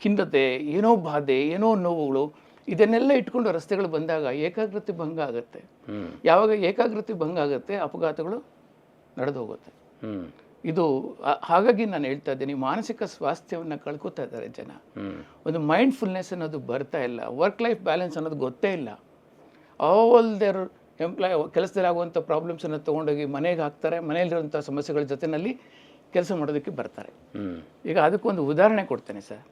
ಖಿನ್ನತೆ, ಏನೋ ಬಾಧೆ, ಏನೋ ನೋವುಗಳು, ಇದನ್ನೆಲ್ಲ ಇಟ್ಕೊಂಡು ರಸ್ತೆಗಳು ಬಂದಾಗ ಏಕಾಗ್ರತೆ ಭಂಗ ಆಗುತ್ತೆ. ಯಾವಾಗ ಏಕಾಗ್ರತೆ ಭಂಗ ಆಗುತ್ತೆ, ಅಪಘಾತಗಳು ನಡೆದು ಹೋಗುತ್ತೆ. ಇದು ಹಾಗಾಗಿ ನಾನು ಹೇಳ್ತಾ ಇದ್ದೀನಿ, ಮಾನಸಿಕ ಸ್ವಾಸ್ಥ್ಯವನ್ನು ಕಳ್ಕೊತಾ ಇದ್ದಾರೆ ಜನ. ಒಂದು ಮೈಂಡ್ಫುಲ್ನೆಸ್ ಅನ್ನೋದು ಬರ್ತಾ ಇಲ್ಲ, ವರ್ಕ್ ಲೈಫ್ ಬ್ಯಾಲೆನ್ಸ್ ಅನ್ನೋದು ಗೊತ್ತೇ ಇಲ್ಲ. ಆಲ್ ದೇರ್ ಕೆಲಸದಲ್ಲಿ ಆಗುವಂಥ ಪ್ರಾಬ್ಲಮ್ಸನ್ನು ತೊಗೊಂಡೋಗಿ ಮನೆಗೆ ಹಾಕ್ತಾರೆ, ಮನೆಯಲ್ಲಿರುವಂಥ ಸಮಸ್ಯೆಗಳ ಜೊತೆಯಲ್ಲಿ ಕೆಲಸ ಮಾಡೋದಕ್ಕೆ ಬರ್ತಾರೆ. ಈಗ ಅದಕ್ಕೊಂದು ಉದಾಹರಣೆ ಕೊಡ್ತೇನೆ ಸರ್.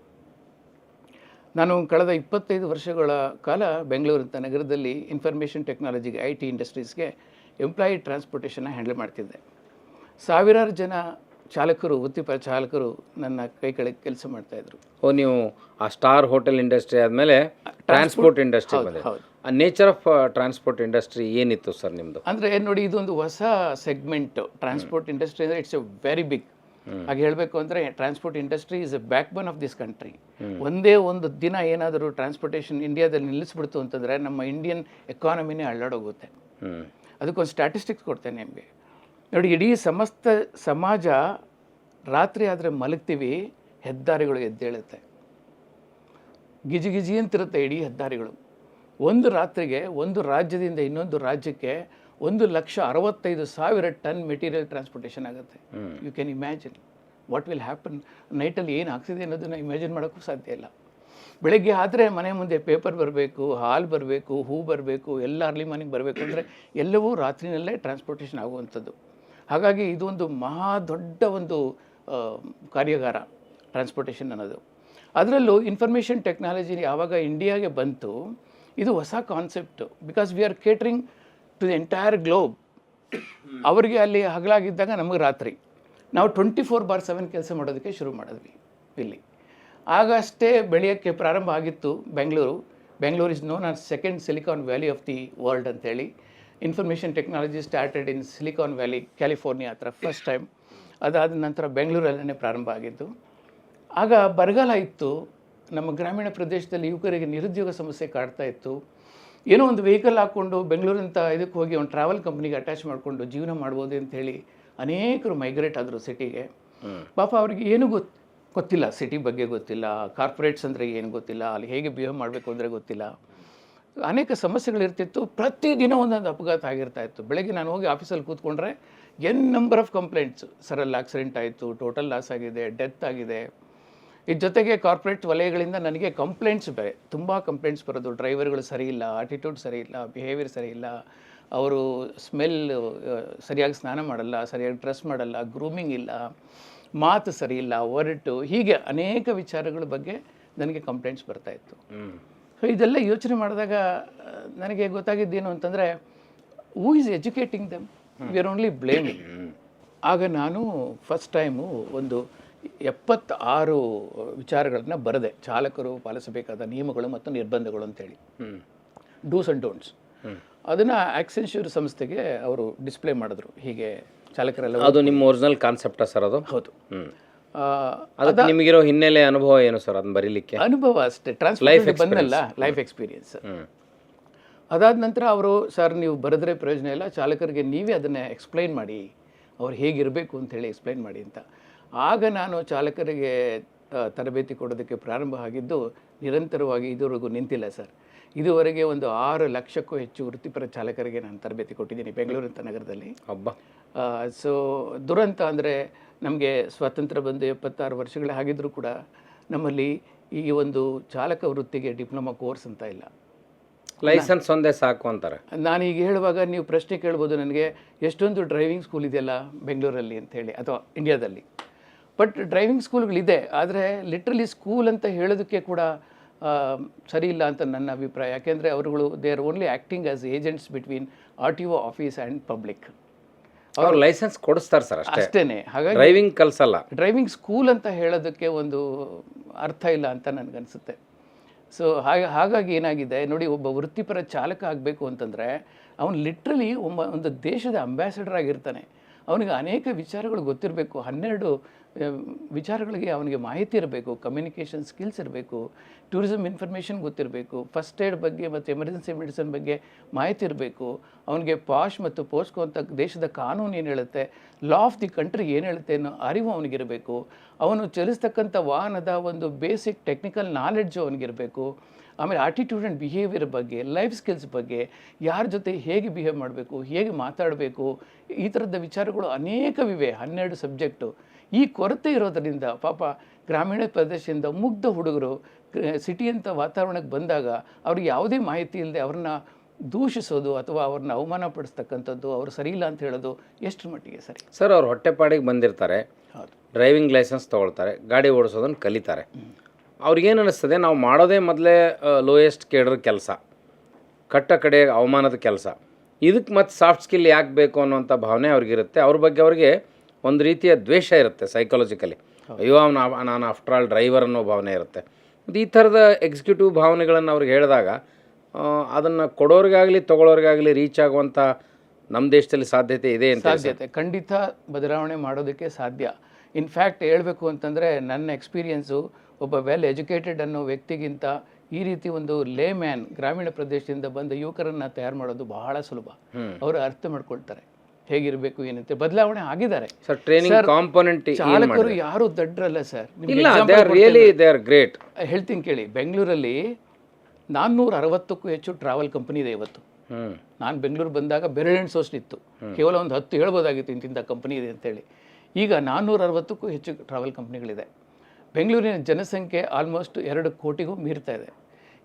ನಾನು ಕಳೆದ 25 ವರ್ಷಗಳ ಕಾಲ ಬೆಂಗಳೂರಂಥ ನಗರದಲ್ಲಿ ಇನ್ಫಾರ್ಮೇಷನ್ ಟೆಕ್ನಾಲಜಿಗೆ, IT ಇಂಡಸ್ಟ್ರೀಸ್ಗೆ ಎಂಪ್ಲಾಯಿ ಟ್ರಾನ್ಸ್ಪೋರ್ಟೇಷನ್ನ ಹ್ಯಾಂಡಲ್ ಮಾಡ್ತಿದ್ದೆ. ಸಾವಿರಾರು ಜನ ಚಾಲಕರು, ವೃತ್ತಿಪರ ಚಾಲಕರು ನನ್ನ ಕೈ ಕೆಳಗೆ ಕೆಲಸ ಮಾಡ್ತಾಯಿದ್ರು. ನೀವು ಆ ಸ್ಟಾರ್ ಹೋಟೆಲ್ ಇಂಡಸ್ಟ್ರಿ ಆದಮೇಲೆ ಟ್ರಾನ್ಸ್ಪೋರ್ಟ್ ಇಂಡಸ್ಟ್ರಿ ಬಂದೆ. ಆ ನೇಚರ್ ಆಫ್ ಟ್ರಾನ್ಸ್ಪೋರ್ಟ್ ಇಂಡಸ್ಟ್ರಿ ಏನಿತ್ತು ಸರ್ ನಿಮ್ಮದು? ಅಂದರೆ ನೋಡಿ, ಇದೊಂದು ಹೊಸ ಸೆಗ್ಮೆಂಟ್ ಟ್ರಾನ್ಸ್ಪೋರ್ಟ್ ಇಂಡಸ್ಟ್ರಿ ಅಂದರೆ ಇಟ್ಸ್ ಎ ವೆರಿ ಬಿಗ್. ಹಾಗೆ ಹೇಳಬೇಕು ಅಂದರೆ transport industry is A back bone of this country. ಒಂದೇ ಒಂದು ದಿನ ಏನಾದರೂ ಟ್ರಾನ್ಸ್ಪೋರ್ಟೇಷನ್ ಇಂಡಿಯಾದಲ್ಲಿ ನಿಲ್ಲಿಸ್ಬಿಡ್ತು ಅಂತಂದರೆ ನಮ್ಮ ಇಂಡಿಯನ್ ಎಕಾನಮಿನೇ ಅಳ್ಳಾಡೋಗುತ್ತೆ. ಅದಕ್ಕೊಂದು ಸ್ಟ್ಯಾಟಿಸ್ಟಿಕ್ಸ್ ಕೊಡ್ತೇನೆ ನಿಮಗೆ. ನೋಡಿ, ಇಡೀ ಸಮಸ್ತ ಸಮಾಜ ರಾತ್ರಿ ಆದರೆ ಮಲಗ್ತೀವಿ, ಹೆದ್ದಾರಿಗಳು ಎದ್ದೇಳುತ್ತೆ, ಗಿಜಿ ಗಿಜಿ ಅಂತಿರುತ್ತೆ ಇಡೀ ಹೆದ್ದಾರಿಗಳು. ಒಂದು ರಾತ್ರಿಗೆ ಒಂದು ರಾಜ್ಯದಿಂದ ಇನ್ನೊಂದು ರಾಜ್ಯಕ್ಕೆ 1,65,000 ಟನ್ ಮೆಟೀರಿಯಲ್ ಟ್ರಾನ್ಸ್ಪೋರ್ಟೇಷನ್ ಆಗುತ್ತೆ. You can imagine what will happen. ನೈಟಲ್ಲಿ ಏನು ಆಗ್ತಿದೆ ಅನ್ನೋದನ್ನು ಇಮ್ಯಾಜಿನ್ ಮಾಡೋಕ್ಕೂ ಸಾಧ್ಯ ಇಲ್ಲ. ಬೆಳಗ್ಗೆ ಆದರೆ ಮನೆ ಮುಂದೆ ಪೇಪರ್ ಬರಬೇಕು, ಹಾಲು ಬರಬೇಕು, ಹೂ ಬರಬೇಕು, ಎಲ್ಲ ಅರ್ಲಿ ಮಾರ್ನಿಂಗ್ ಬರಬೇಕು ಅಂದರೆ ಎಲ್ಲವೂ ರಾತ್ರಿನಲ್ಲೇ ಟ್ರಾನ್ಸ್ಪೋರ್ಟೇಷನ್ ಆಗುವಂಥದ್ದು. ಹಾಗಾಗಿ ಇದೊಂದು ಮಹಾ ದೊಡ್ಡ ಒಂದು ಕಾರ್ಯಾಗಾರ ಟ್ರಾನ್ಸ್ಪೋರ್ಟೇಷನ್ ಅನ್ನೋದು. ಅದರಲ್ಲೂ ಇನ್ಫಾರ್ಮೇಷನ್ ಟೆಕ್ನಾಲಜಿ ಯಾವಾಗ ಇಂಡಿಯಾಗೆ ಬಂತು, ಇದು ಹೊಸ concept. Because we are catering to the entire globe. ಅವರಿಗೆ ಅಲ್ಲಿ ಹಗಲಾಗಿದ್ದಾಗ ನಮಗೆ ರಾತ್ರಿ. ನಾವು 24/7 ಕೆಲಸ ಮಾಡೋದಕ್ಕೆ ಶುರು ಮಾಡಿದ್ವಿ ಇಲ್ಲಿ. ಆಗಷ್ಟೇ ಬೆಳೆಯೋಕ್ಕೆ ಪ್ರಾರಂಭ ಆಗಿತ್ತು Bengaluru is known as second Silicon Valley of the world ಅಂತೇಳಿ. Information technology started in Silicon Valley, California ಹತ್ರ ಫಸ್ಟ್ ಟೈಮ್. ಅದಾದ ನಂತರ ಬೆಂಗಳೂರಲ್ಲೇ ಪ್ರಾರಂಭ ಆಗಿದ್ದು. ಆಗ ಬರಗಾಲ ಇತ್ತು, ನಮ್ಮ ಗ್ರಾಮೀಣ ಪ್ರದೇಶದಲ್ಲಿ ಯುವಕರಿಗೆ ನಿರುದ್ಯೋಗ ಸಮಸ್ಯೆ ಕಾಡ್ತಾ ಇತ್ತು. ಏನೋ ಒಂದು ವೆಹಿಕಲ್ ಹಾಕ್ಕೊಂಡು ಬೆಂಗಳೂರಂಥ ಇದಕ್ಕೆ ಹೋಗಿ ಒಂದು ಟ್ರಾವೆಲ್ ಕಂಪ್ನಿಗೆ ಅಟ್ಯಾಚ್ ಮಾಡಿಕೊಂಡು ಜೀವನ ಮಾಡ್ಬೋದು ಅಂಥೇಳಿ ಅನೇಕರು ಮೈಗ್ರೇಟ್ ಆದರು ಸಿಟಿಗೆ. ಪಾಪ ಅವ್ರಿಗೆ ಏನೂ ಗೊತ್ತಿಲ್ಲ, ಸಿಟಿ ಬಗ್ಗೆ ಗೊತ್ತಿಲ್ಲ, ಕಾರ್ಪೊರೇಟ್ಸ್ ಅಂದರೆ ಏನು ಗೊತ್ತಿಲ್ಲ, ಅಲ್ಲಿ ಹೇಗೆ ಬಿಹೇವ್ ಮಾಡಬೇಕು ಅಂದರೆ ಗೊತ್ತಿಲ್ಲ. ಅನೇಕ ಸಮಸ್ಯೆಗಳಿರ್ತಿತ್ತು. ಪ್ರತಿದಿನ ಒಂದೊಂದು ಅಪಘಾತ ಆಗಿರ್ತಾಯಿತ್ತು. ಬೆಳಗ್ಗೆ ನಾನು ಹೋಗಿ ಆಫೀಸಲ್ಲಿ ಕೂತ್ಕೊಂಡ್ರೆ ನಂಬರ್ ಆಫ್ ಕಂಪ್ಲೇಂಟ್ಸು. ಸರಲ್ಲಿ ಆಕ್ಸಿಡೆಂಟ್ ಆಯಿತು, ಟೋಟಲ್ ಲಾಸ್ ಆಗಿದೆ, ಡೆತ್ ಆಗಿದೆ. ಇದ್ರ ಜೊತೆಗೆ ಕಾರ್ಪೊರೇಟ್ ವಲಯಗಳಿಂದ ನನಗೆ ಕಂಪ್ಲೇಂಟ್ಸ್ ಬೇರೆ, ತುಂಬ ಕಂಪ್ಲೇಂಟ್ಸ್ ಬರೋದು. ಡ್ರೈವರ್ಗಳು ಸರಿ ಇಲ್ಲ, ಆಟಿಟ್ಯೂಡ್ ಸರಿ ಇಲ್ಲ, ಬಿಹೇವಿಯರ್ ಸರಿ ಇಲ್ಲ, ಅವರು ಸ್ಮೆಲ್ ಸರಿಯಾಗಿ ಸ್ನಾನ ಮಾಡಲ್ಲ, ಸರಿಯಾಗಿ ಡ್ರೆಸ್ ಮಾಡಲ್ಲ, ಗ್ರೂಮಿಂಗ್ ಇಲ್ಲ, ಮಾತು ಸರಿ ಇಲ್ಲ, ಒರಟು, ಹೀಗೆ ಅನೇಕ ವಿಚಾರಗಳ ಬಗ್ಗೆ ನನಗೆ ಕಂಪ್ಲೇಂಟ್ಸ್ ಬರ್ತಾಯಿತ್ತು. ಸೊ ಇದೆಲ್ಲ ಯೋಚನೆ ಮಾಡಿದಾಗ ನನಗೆ ಗೊತ್ತಾಗಿದ್ದೇನು ಅಂತಂದರೆ, who is educating them, we are only blaming. ಆಗ ನಾನು ಫಸ್ಟ್ ಟೈಮು ಒಂದು 76 ವಿಚಾರಗಳನ್ನು ಬರೆದೆ, ಚಾಲಕರು ಪಾಲಿಸಬೇಕಾದ ನಿಯಮಗಳು ಮತ್ತು ನಿರ್ಬಂಧಗಳು ಅಂತೇಳಿ, ಡೂಸ್ ಆ್ಯಂಡ್ ಡೋಂಟ್ಸ್. ಅದನ್ನು ಆಕ್ಸೆನ್ಶ್ಯೂರ್ ಸಂಸ್ಥೆಗೆ ಅವರು ಡಿಸ್ಪ್ಲೇ ಮಾಡಿದ್ರು. ಹೀಗೆ ಚಾಲಕರೆಲ್ಲ. ಅದು ನಿಮ್ಮ ಒರಿಜಿನಲ್ ಕಾನ್ಸೆಪ್ಟಾ ಸರ್? ಅದು ಹೌದು. ಅದಕ್ಕೆ ನಿಮಗಿರೋ ಹಿನ್ನೆಲೆ ಅನುಭವ ಏನು ಸರ್ ಅದನ್ನ ಬರೀಲಿಕ್ಕೆ? ಅನುಭವ ಅಷ್ಟೇ, ಟ್ರಾನ್ಸ್ಫರ್ ಬಂದಲ್ಲ, ಲೈಫ್ ಎಕ್ಸ್ಪೀರಿಯನ್ಸ್. ಅದಾದ ನಂತರ ಅವರು, ಸರ್ ನೀವು ಬರೆದ್ರೆ ಪ್ರಯೋಜನ ಇಲ್ಲ, ಚಾಲಕರಿಗೆ ನೀವೇ ಅದನ್ನು ಎಕ್ಸ್ಪ್ಲೈನ್ ಮಾಡಿ, ಅವ್ರು ಹೇಗಿರಬೇಕು ಅಂಥೇಳಿ ಎಕ್ಸ್ಪ್ಲೈನ್ ಮಾಡಿ ಅಂತ. ಆಗ ನಾನು ಚಾಲಕರಿಗೆ ತರಬೇತಿ ಕೊಡೋದಕ್ಕೆ ಪ್ರಾರಂಭ ಆಗಿದ್ದು ನಿರಂತರವಾಗಿ ಇದುವರೆಗೂ ನಿಂತಿಲ್ಲ ಸರ್. ಇದುವರೆಗೆ ಒಂದು 6 ಲಕ್ಷಕ್ಕೂ ಹೆಚ್ಚು ವೃತ್ತಿಪರ ಚಾಲಕರಿಗೆ ನಾನು ತರಬೇತಿ ಕೊಟ್ಟಿದ್ದೀನಿ ಬೆಂಗಳೂರಂಥ ನಗರದಲ್ಲಿ. ಹಬ್ಬ. ಸೊ ದುರಂತ ಅಂದರೆ ನಮಗೆ ಸ್ವಾತಂತ್ರ್ಯ ಬಂದು 76 ವರ್ಷಗಳೇ ಆಗಿದ್ದರೂ ಕೂಡ ನಮ್ಮಲ್ಲಿ ಈ ಒಂದು ಚಾಲಕ ವೃತ್ತಿಗೆ ಡಿಪ್ಲೊಮಾ ಕೋರ್ಸ್ ಅಂತ ಇಲ್ಲ. ಲೈಸೆನ್ಸ್ ಒಂದೇ ಸಾಕು ಅಂತಾರೆ. ನಾನೀಗ ಹೇಳುವಾಗ ನೀವು ಪ್ರಶ್ನೆ ಕೇಳ್ಬೋದು ನನಗೆ, ಎಷ್ಟೊಂದು ಡ್ರೈವಿಂಗ್ ಸ್ಕೂಲ್ ಇದೆಯಲ್ಲ ಬೆಂಗಳೂರಲ್ಲಿ ಅಂಥೇಳಿ ಅಥವಾ ಇಂಡಿಯಾದಲ್ಲಿ. ಬಟ್ ಡ್ರೈವಿಂಗ್ ಸ್ಕೂಲ್ಗಳಿದೆ, ಆದರೆ ಲಿಟ್ರಲಿ ಸ್ಕೂಲ್ ಅಂತ ಹೇಳೋದಕ್ಕೆ ಕೂಡ ಸರಿ ಇಲ್ಲ ಅಂತ ನನ್ನ ಅಭಿಪ್ರಾಯ. ಯಾಕೆಂದರೆ ಅವರುಗಳು they are only acting as agents between RTO office and public. ಅವ್ರು ಲೈಸೆನ್ಸ್ ಕೊಡಿಸ್ತಾರೆ ಸರ್ ಅಷ್ಟೇ. ಹಾಗಾಗಿ ಡ್ರೈವಿಂಗ್ ಕಲಿಸಲ್ಲ. ಡ್ರೈವಿಂಗ್ ಸ್ಕೂಲ್ ಅಂತ ಹೇಳೋದಕ್ಕೆ ಒಂದು ಅರ್ಥ ಇಲ್ಲ ಅಂತ ನನಗನ್ಸುತ್ತೆ. ಸೊ ಹಾಗಾಗಿ ಏನಾಗಿದೆ ನೋಡಿ, ಒಬ್ಬ ವೃತ್ತಿಪರ ಚಾಲಕ ಆಗಬೇಕು ಅಂತಂದರೆ ಅವನು ಲಿಟ್ರಲಿ ಒಂದು ದೇಶದ ಅಂಬ್ಯಾಸಡರ್ ಆಗಿರ್ತಾನೆ. ಅವನಿಗೆ ಅನೇಕ ವಿಚಾರಗಳು ಗೊತ್ತಿರಬೇಕು, 12 ವಿಚಾರಗಳಿಗೆ ಅವನಿಗೆ ಮಾಹಿತಿ ಇರಬೇಕು, ಕಮ್ಯುನಿಕೇಷನ್ ಸ್ಕಿಲ್ಸ್ ಇರಬೇಕು, ಟೂರಿಸಮ್ ಇನ್ಫಾರ್ಮೇಷನ್ ಗೊತ್ತಿರಬೇಕು, ಫಸ್ಟ್ ಏಡ್ ಬಗ್ಗೆ ಮತ್ತು ಎಮರ್ಜೆನ್ಸಿ ಮೆಡಿಸಿನ್ ಬಗ್ಗೆ ಮಾಹಿತಿ ಇರಬೇಕು, ಅವನಿಗೆ ಪಾಶ್ ಮತ್ತು ಪೋಸ್ಕೋ ಅಂತ ದೇಶದ ಕಾನೂನು ಏನು ಹೇಳುತ್ತೆ, ಲಾ ಆಫ್ ದಿ ಕಂಟ್ರಿ ಏನು ಹೇಳುತ್ತೆ ಅನ್ನೋ ಅರಿವು ಅವನಿಗಿರಬೇಕು, ಅವನು ಚಲಿಸ್ತಕ್ಕಂಥ ವಾಹನದ ಒಂದು ಬೇಸಿಕ್ ಟೆಕ್ನಿಕಲ್ ನಾಲೆಡ್ಜು ಅವನಿಗಿರಬೇಕು, ಆಮೇಲೆ ಆಟಿಟ್ಯೂಡ್ ಆ್ಯಂಡ್ ಬಿಹೇವಿಯರ್ ಬಗ್ಗೆ, ಲೈಫ್ ಸ್ಕಿಲ್ಸ್ ಬಗ್ಗೆ, ಯಾರ ಜೊತೆ ಹೇಗೆ ಬಿಹೇವ್ ಮಾಡಬೇಕು, ಹೇಗೆ ಮಾತಾಡಬೇಕು, ಈ ಥರದ ವಿಚಾರಗಳು ಅನೇಕವಿವೆ. 12 ಸಬ್ಜೆಕ್ಟು. ಈ ಕೊರತೆ ಇರೋದರಿಂದ ಪಾಪ ಗ್ರಾಮೀಣ ಪ್ರದೇಶದಿಂದ ಮುಗ್ಧ ಹುಡುಗರು ಸಿಟಿ ಅಂತ ವಾತಾವರಣಕ್ಕೆ ಬಂದಾಗ ಅವ್ರಿಗೆ ಯಾವುದೇ ಮಾಹಿತಿ ಇಲ್ಲದೆ ಅವ್ರನ್ನ ದೂಷಿಸೋದು ಅಥವಾ ಅವ್ರನ್ನ ಅವಮಾನ ಪಡಿಸ್ತಕ್ಕಂಥದ್ದು, ಅವರು ಸರಿ ಇಲ್ಲ ಅಂತ ಹೇಳೋದು ಎಷ್ಟು ಮಟ್ಟಿಗೆ ಸರಿ? ಸರ್ ಅವ್ರು ಹೊಟ್ಟೆಪಾಡಿಗೆ ಬಂದಿರ್ತಾರೆ, ಡ್ರೈವಿಂಗ್ ಲೈಸೆನ್ಸ್ ತೊಗೊಳ್ತಾರೆ, ಗಾಡಿ ಓಡಿಸೋದನ್ನು ಕಲಿತಾರೆ. ಅವ್ರಿಗೇನು ಅನ್ನಿಸ್ತದೆ, ನಾವು ಮಾಡೋದೇ ಮೊದಲೇ ಲೋಯೆಸ್ಟ್ ಕೇಡರ್ ಕೆಲಸ, ಕಟ್ಟ ಕಡೆ ಅವಮಾನದ ಕೆಲಸ, ಇದಕ್ಕೆ ಮತ್ತು ಸಾಫ್ಟ್ ಸ್ಕಿಲ್ ಯಾಕೆ ಬೇಕು ಅನ್ನೋಂಥ ಭಾವನೆ ಅವ್ರಿಗಿರುತ್ತೆ. ಅವ್ರ ಬಗ್ಗೆ ಅವ್ರಿಗೆ ಒಂದು ರೀತಿಯ ದ್ವೇಷ ಇರುತ್ತೆ ಸೈಕಾಲಜಿಕಲಿ. ಅಯ್ಯೋ ನಾನು ಆಫ್ಟರ್ ಆಲ್ ಡ್ರೈವರ್ ಅನ್ನೋ ಭಾವನೆ ಇರುತ್ತೆ. ಮತ್ತು ಈ ಥರದ ಎಕ್ಸಿಕ್ಯೂಟಿವ್ ಭಾವನೆಗಳನ್ನು ಅವ್ರಿಗೆ ಹೇಳಿದಾಗ ಅದನ್ನು ಕೊಡೋರಿಗಾಗಲಿ ತೊಗೊಳೋರಿಗಾಗಲಿ ರೀಚ್ ಆಗುವಂಥ ನಮ್ಮ ದೇಶದಲ್ಲಿ ಸಾಧ್ಯತೆ ಇದೆ ಅಂತ. ಸಾಧ್ಯತೆ ಖಂಡಿತ ಬದಲಾವಣೆ ಮಾಡೋದಕ್ಕೆ ಸಾಧ್ಯ. ಇನ್ಫ್ಯಾಕ್ಟ್ ಹೇಳಬೇಕು ಅಂತಂದರೆ ನನ್ನ ಎಕ್ಸ್ಪೀರಿಯೆನ್ಸು ಒಬ್ಬ ವೆಲ್ ಎಜುಕೇಟೆಡ್ ಅನ್ನೋ ವ್ಯಕ್ತಿಗಿಂತ ಈ ರೀತಿ ಒಂದು ಲೇ ಮ್ಯಾನ್ ಗ್ರಾಮೀಣ ಪ್ರದೇಶದಿಂದ ಬಂದ ಯುವಕರನ್ನು ತಯಾರು ಮಾಡೋದು ಬಹಳ ಸುಲಭ. ಅವರು ಅರ್ಥ ಮಾಡ್ಕೊಳ್ತಾರೆ ಹೇಗಿರಬೇಕು ಏನಂತೆ. ಬದಲಾವಣೆ ಆಗಿದ್ದಾರೆ ಸರ್. ಟ್ರೈನಿಂಗ್ ಕಾಂಪೋನೆಂಟ್ ಚಾಲಕರು ಯಾರು ದಡ್ರಲ್ಲ ಸರ್. ಗ್ರೇಟ್. ಹೇಳ್ತೀನಿ ಕೇಳಿ, ಬೆಂಗಳೂರಲ್ಲಿ 460ಕ್ಕೂ ಹೆಚ್ಚು ಟ್ರಾವೆಲ್ ಕಂಪನಿ ಇದೆ ಇವತ್ತು. ನಾನು ಬೆಂಗಳೂರು ಬಂದಾಗ ಬೆರಳೆಣಿಸೋಷ್ಟಿತ್ತು, ಕೇವಲ ಒಂದು 10 ಹೇಳ್ಬೋದಾಗಿತ್ತು ಇಂತಿಂಥ ಕಂಪನಿ ಇದೆ ಅಂತೇಳಿ. ಈಗ 460ಕ್ಕೂ ಹೆಚ್ಚು ಟ್ರಾವೆಲ್ ಕಂಪ್ನಿಗಳಿದೆ. ಬೆಂಗಳೂರಿನ ಜನಸಂಖ್ಯೆ ಆಲ್ಮೋಸ್ಟ್ 2 ಕೋಟಿಗೂ ಮೀರ್ತಾ ಇದೆ.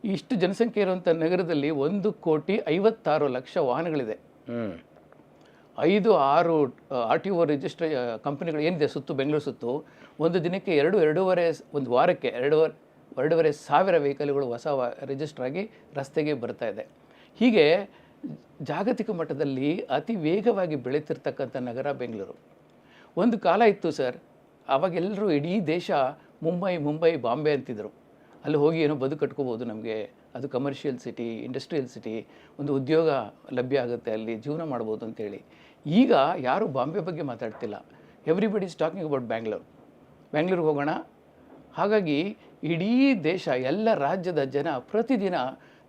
ಇಷ್ಟು ಜನಸಂಖ್ಯೆ ಇರುವಂಥ ನಗರದಲ್ಲಿ 1,56,00,000 ವಾಹನಗಳಿದೆ. 5-6 RTO ರಿಜಿಸ್ಟ್ರ್ ಕಂಪನಿಗಳು ಏನಿದೆ ಸುತ್ತು, ಬೆಂಗಳೂರು ಸುತ್ತು, ಒಂದು ದಿನಕ್ಕೆ 2-2.5 ಒಂದು ವಾರಕ್ಕೆ 2,500 ವೆಹಿಕಲ್ಗಳು ಹೊಸ ರಿಜಿಸ್ಟರ್ ಆಗಿ ರಸ್ತೆಗೆ ಬರ್ತಾ ಇದೆ. ಹೀಗೆ ಜಾಗತಿಕ ಮಟ್ಟದಲ್ಲಿ ಅತಿ ವೇಗವಾಗಿ ಬೆಳೀತಿರ್ತಕ್ಕಂಥ ನಗರ ಬೆಂಗಳೂರು. ಒಂದು ಕಾಲ ಇತ್ತು ಸರ್, ಆವಾಗೆಲ್ಲರೂ ಇಡೀ ದೇಶ ಮುಂಬೈ ಬಾಂಬೆ ಅಂತಿದ್ರು. ಅಲ್ಲಿ ಹೋಗಿ ಏನೋ ಬದುಕು ಕಟ್ಕೋಬೋದು ನಮಗೆ, ಅದು ಕಮರ್ಷಿಯಲ್ ಸಿಟಿ, ಇಂಡಸ್ಟ್ರಿಯಲ್ ಸಿಟಿ, ಒಂದು ಉದ್ಯೋಗ ಲಭ್ಯ ಆಗುತ್ತೆ, ಅಲ್ಲಿ ಜೀವನ ಮಾಡ್ಬೋದು ಅಂತೇಳಿ. ಈಗ ಯಾರೂ ಬಾಂಬೆ ಬಗ್ಗೆ ಮಾತಾಡ್ತಿಲ್ಲ. ಎವ್ರಿಬಡಿ ಇಸ್ ಟಾಕಿಂಗ್ ಅಬೌಟ್ ಬ್ಯಾಂಗ್ಳೂರಿಗೆ ಹೋಗೋಣ. ಹಾಗಾಗಿ ಇಡೀ ದೇಶ, ಎಲ್ಲ ರಾಜ್ಯದ ಜನ ಪ್ರತಿದಿನ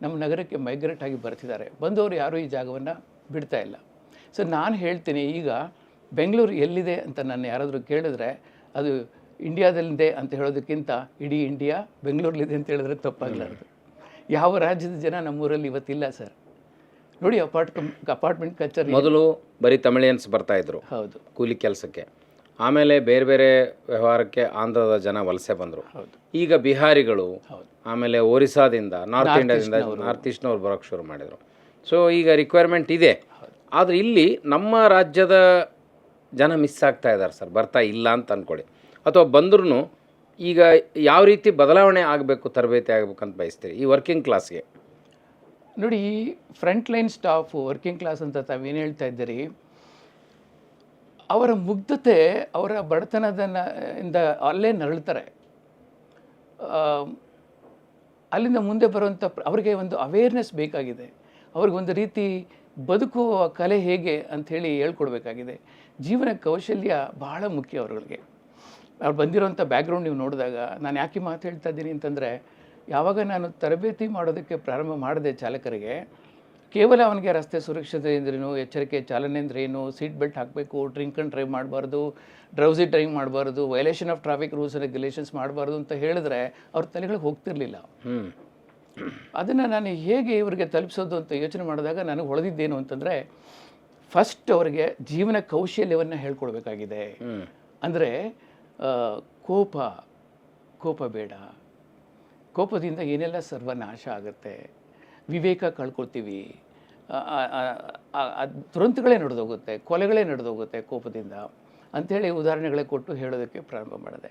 ನಮ್ಮ ನಗರಕ್ಕೆ ಮೈಗ್ರೇಟ್ ಆಗಿ ಬರ್ತಿದ್ದಾರೆ. ಬಂದವರು ಯಾರೂ ಈ ಜಾಗವನ್ನು ಬಿಡ್ತಾ ಇಲ್ಲ. ಸೊ ನಾನು ಹೇಳ್ತೀನಿ, ಈಗ ಬೆಂಗಳೂರು ಎಲ್ಲಿದೆ ಅಂತ ನಾನು ಯಾರಾದರೂ ಕೇಳಿದ್ರೆ ಅದು ಇಂಡಿಯಾದಲ್ಲಿದೆ ಅಂತ ಹೇಳೋದಕ್ಕಿಂತ ಇಡೀ ಇಂಡಿಯಾ ಬೆಂಗಳೂರಲ್ಲಿದೆ ಅಂತ ಹೇಳಿದ್ರೆ ತಪ್ಪಾಗಲಾರದು. ಯಾವ ರಾಜ್ಯದ ಜನ ನಮ್ಮೂರಲ್ಲಿ ಇವತ್ತಿಲ್ಲ ಸರ್. ನೋಡಿ, ಅಪಾರ್ಟ್ಮೆಂಟ್ ಕಚೇರಿ ಮೊದಲು ಬರೀ ತಮಿಳಿಯನ್ಸ್ ಬರ್ತಾಯಿದ್ರು, ಹೌದು, ಕೂಲಿ ಕೆಲಸಕ್ಕೆ. ಆಮೇಲೆ ಬೇರೆ ಬೇರೆ ವ್ಯವಹಾರಕ್ಕೆ ಆಂಧ್ರದ ಜನ ವಲಸೆ ಬಂದರು. ಈಗ ಬಿಹಾರಿಗಳು, ಆಮೇಲೆ ಒರಿಸ್ಸಾದಿಂದ, ನಾರ್ತ್ ಇಂಡಿಯಾದಿಂದ, ನಾರ್ತ್ ಈಸ್ಟ್ನವ್ರು ಬರೋಕ್ಕೆ ಶುರು ಮಾಡಿದರು. ಸೊ ಈಗ ರಿಕ್ವೈರ್ಮೆಂಟ್ ಇದೆ. ಆದರೆ ಇಲ್ಲಿ ನಮ್ಮ ರಾಜ್ಯದ ಜನ ಮಿಸ್ ಆಗ್ತಾ ಇದ್ದಾರೆ ಸರ್, ಬರ್ತಾ ಇಲ್ಲ ಅಂತ ಅಂದ್ಕೊಳ್ಳಿ. ಅಥವಾ ಬಂದ್ರೂ ಈಗ ಯಾವ ರೀತಿ ಬದಲಾವಣೆ ಆಗಬೇಕು, ತರಬೇತಿ ಆಗಬೇಕಂತ ಬಯಸ್ತೀರಿ ಈ ವರ್ಕಿಂಗ್ ಕ್ಲಾಸ್ಗೆ? ನೋಡಿ, front line staff, working class ಅಂತ ತಾವೇನು ಹೇಳ್ತಾ ಇದ್ದೀರಿ, ಅವರ ಮುಗ್ಧತೆ, ಅವರ ಬಡತನದಿಂದ ಅಲ್ಲೇ ನರಳ್ತಾರೆ. ಅಲ್ಲಿಂದ ಮುಂದೆ ಬರುವಂಥ ಅವರಿಗೆ ಒಂದು ಅವೇರ್ನೆಸ್ ಬೇಕಾಗಿದೆ. ಅವ್ರಿಗೊಂದು ರೀತಿ ಬದುಕುವ ಕಲೆ ಹೇಗೆ ಅಂಥೇಳಿ ಹೇಳ್ಕೊಡ್ಬೇಕಾಗಿದೆ. ಜೀವನ ಕೌಶಲ್ಯ ಬಹಳ ಮುಖ್ಯ ಅವರುಗಳಿಗೆ. ಅವ್ರು ಬಂದಿರೋಂಥ ಬ್ಯಾಕ್ಗ್ರೌಂಡ್ ನೀವು ನೋಡಿದಾಗ ನಾನು ಯಾಕೆ ಮಾತು ಹೇಳ್ತಾ ಇದ್ದೀನಿ ಅಂತಂದರೆ, ಯಾವಾಗ ನಾನು ತರಬೇತಿ ಮಾಡೋದಕ್ಕೆ ಪ್ರಾರಂಭ ಮಾಡಿದೆ ಚಾಲಕರಿಗೆ, ಕೇವಲ ಅವನಿಗೆ ರಸ್ತೆ ಸುರಕ್ಷತೆ ಅಂದ್ರೇನು, ಎಚ್ಚರಿಕೆ ಚಾಲನೆ ಅಂದ್ರೇನು, ಸೀಟ್ ಬೆಲ್ಟ್ ಹಾಕಬೇಕು, ಡ್ರಿಂಕ್ ಆ್ಯಂಡ್ ಡ್ರೈವ್ ಮಾಡಬಾರ್ದು, ಡ್ರೌಸಿ ಡ್ರೈವ್ ಮಾಡಬಾರ್ದು, violation of traffic rules and regulations ಮಾಡಬಾರ್ದು ಅಂತ ಹೇಳಿದ್ರೆ ಅವ್ರ ತಲೆಗಳಿಗೆ ಹೋಗ್ತಿರ್ಲಿಲ್ಲ. ಅದನ್ನು ನಾನು ಹೇಗೆ ಇವರಿಗೆ ತಲುಪಿಸೋದು ಅಂತ ಯೋಚನೆ ಮಾಡಿದಾಗ ನನಗೆ ಹೊಳೆದಿದ್ದೇನು ಅಂತಂದರೆ, ಫಸ್ಟ್ ಅವರಿಗೆ ಜೀವನ ಕೌಶಲ್ಯವನ್ನು ಹೇಳ್ಕೊಡ್ಬೇಕಾಗಿದೆ. ಅಂದರೆ ಕೋಪ ಬೇಡ, ಕೋಪದಿಂದ ಏನೆಲ್ಲ ಸರ್ವನಾಶ ಆಗುತ್ತೆ, ವಿವೇಕ ಕಳ್ಕೊಳ್ತೀವಿ, ದುರಂತಗಳೇ ನಡೆದೋಗುತ್ತೆ, ಕೊಲೆಗಳೇ ನಡೆದೋಗುತ್ತೆ ಕೋಪದಿಂದ ಅಂಥೇಳಿ ಉದಾಹರಣೆಗಳೇ ಕೊಟ್ಟು ಹೇಳೋದಕ್ಕೆ ಪ್ರಾರಂಭ ಮಾಡಿದೆ.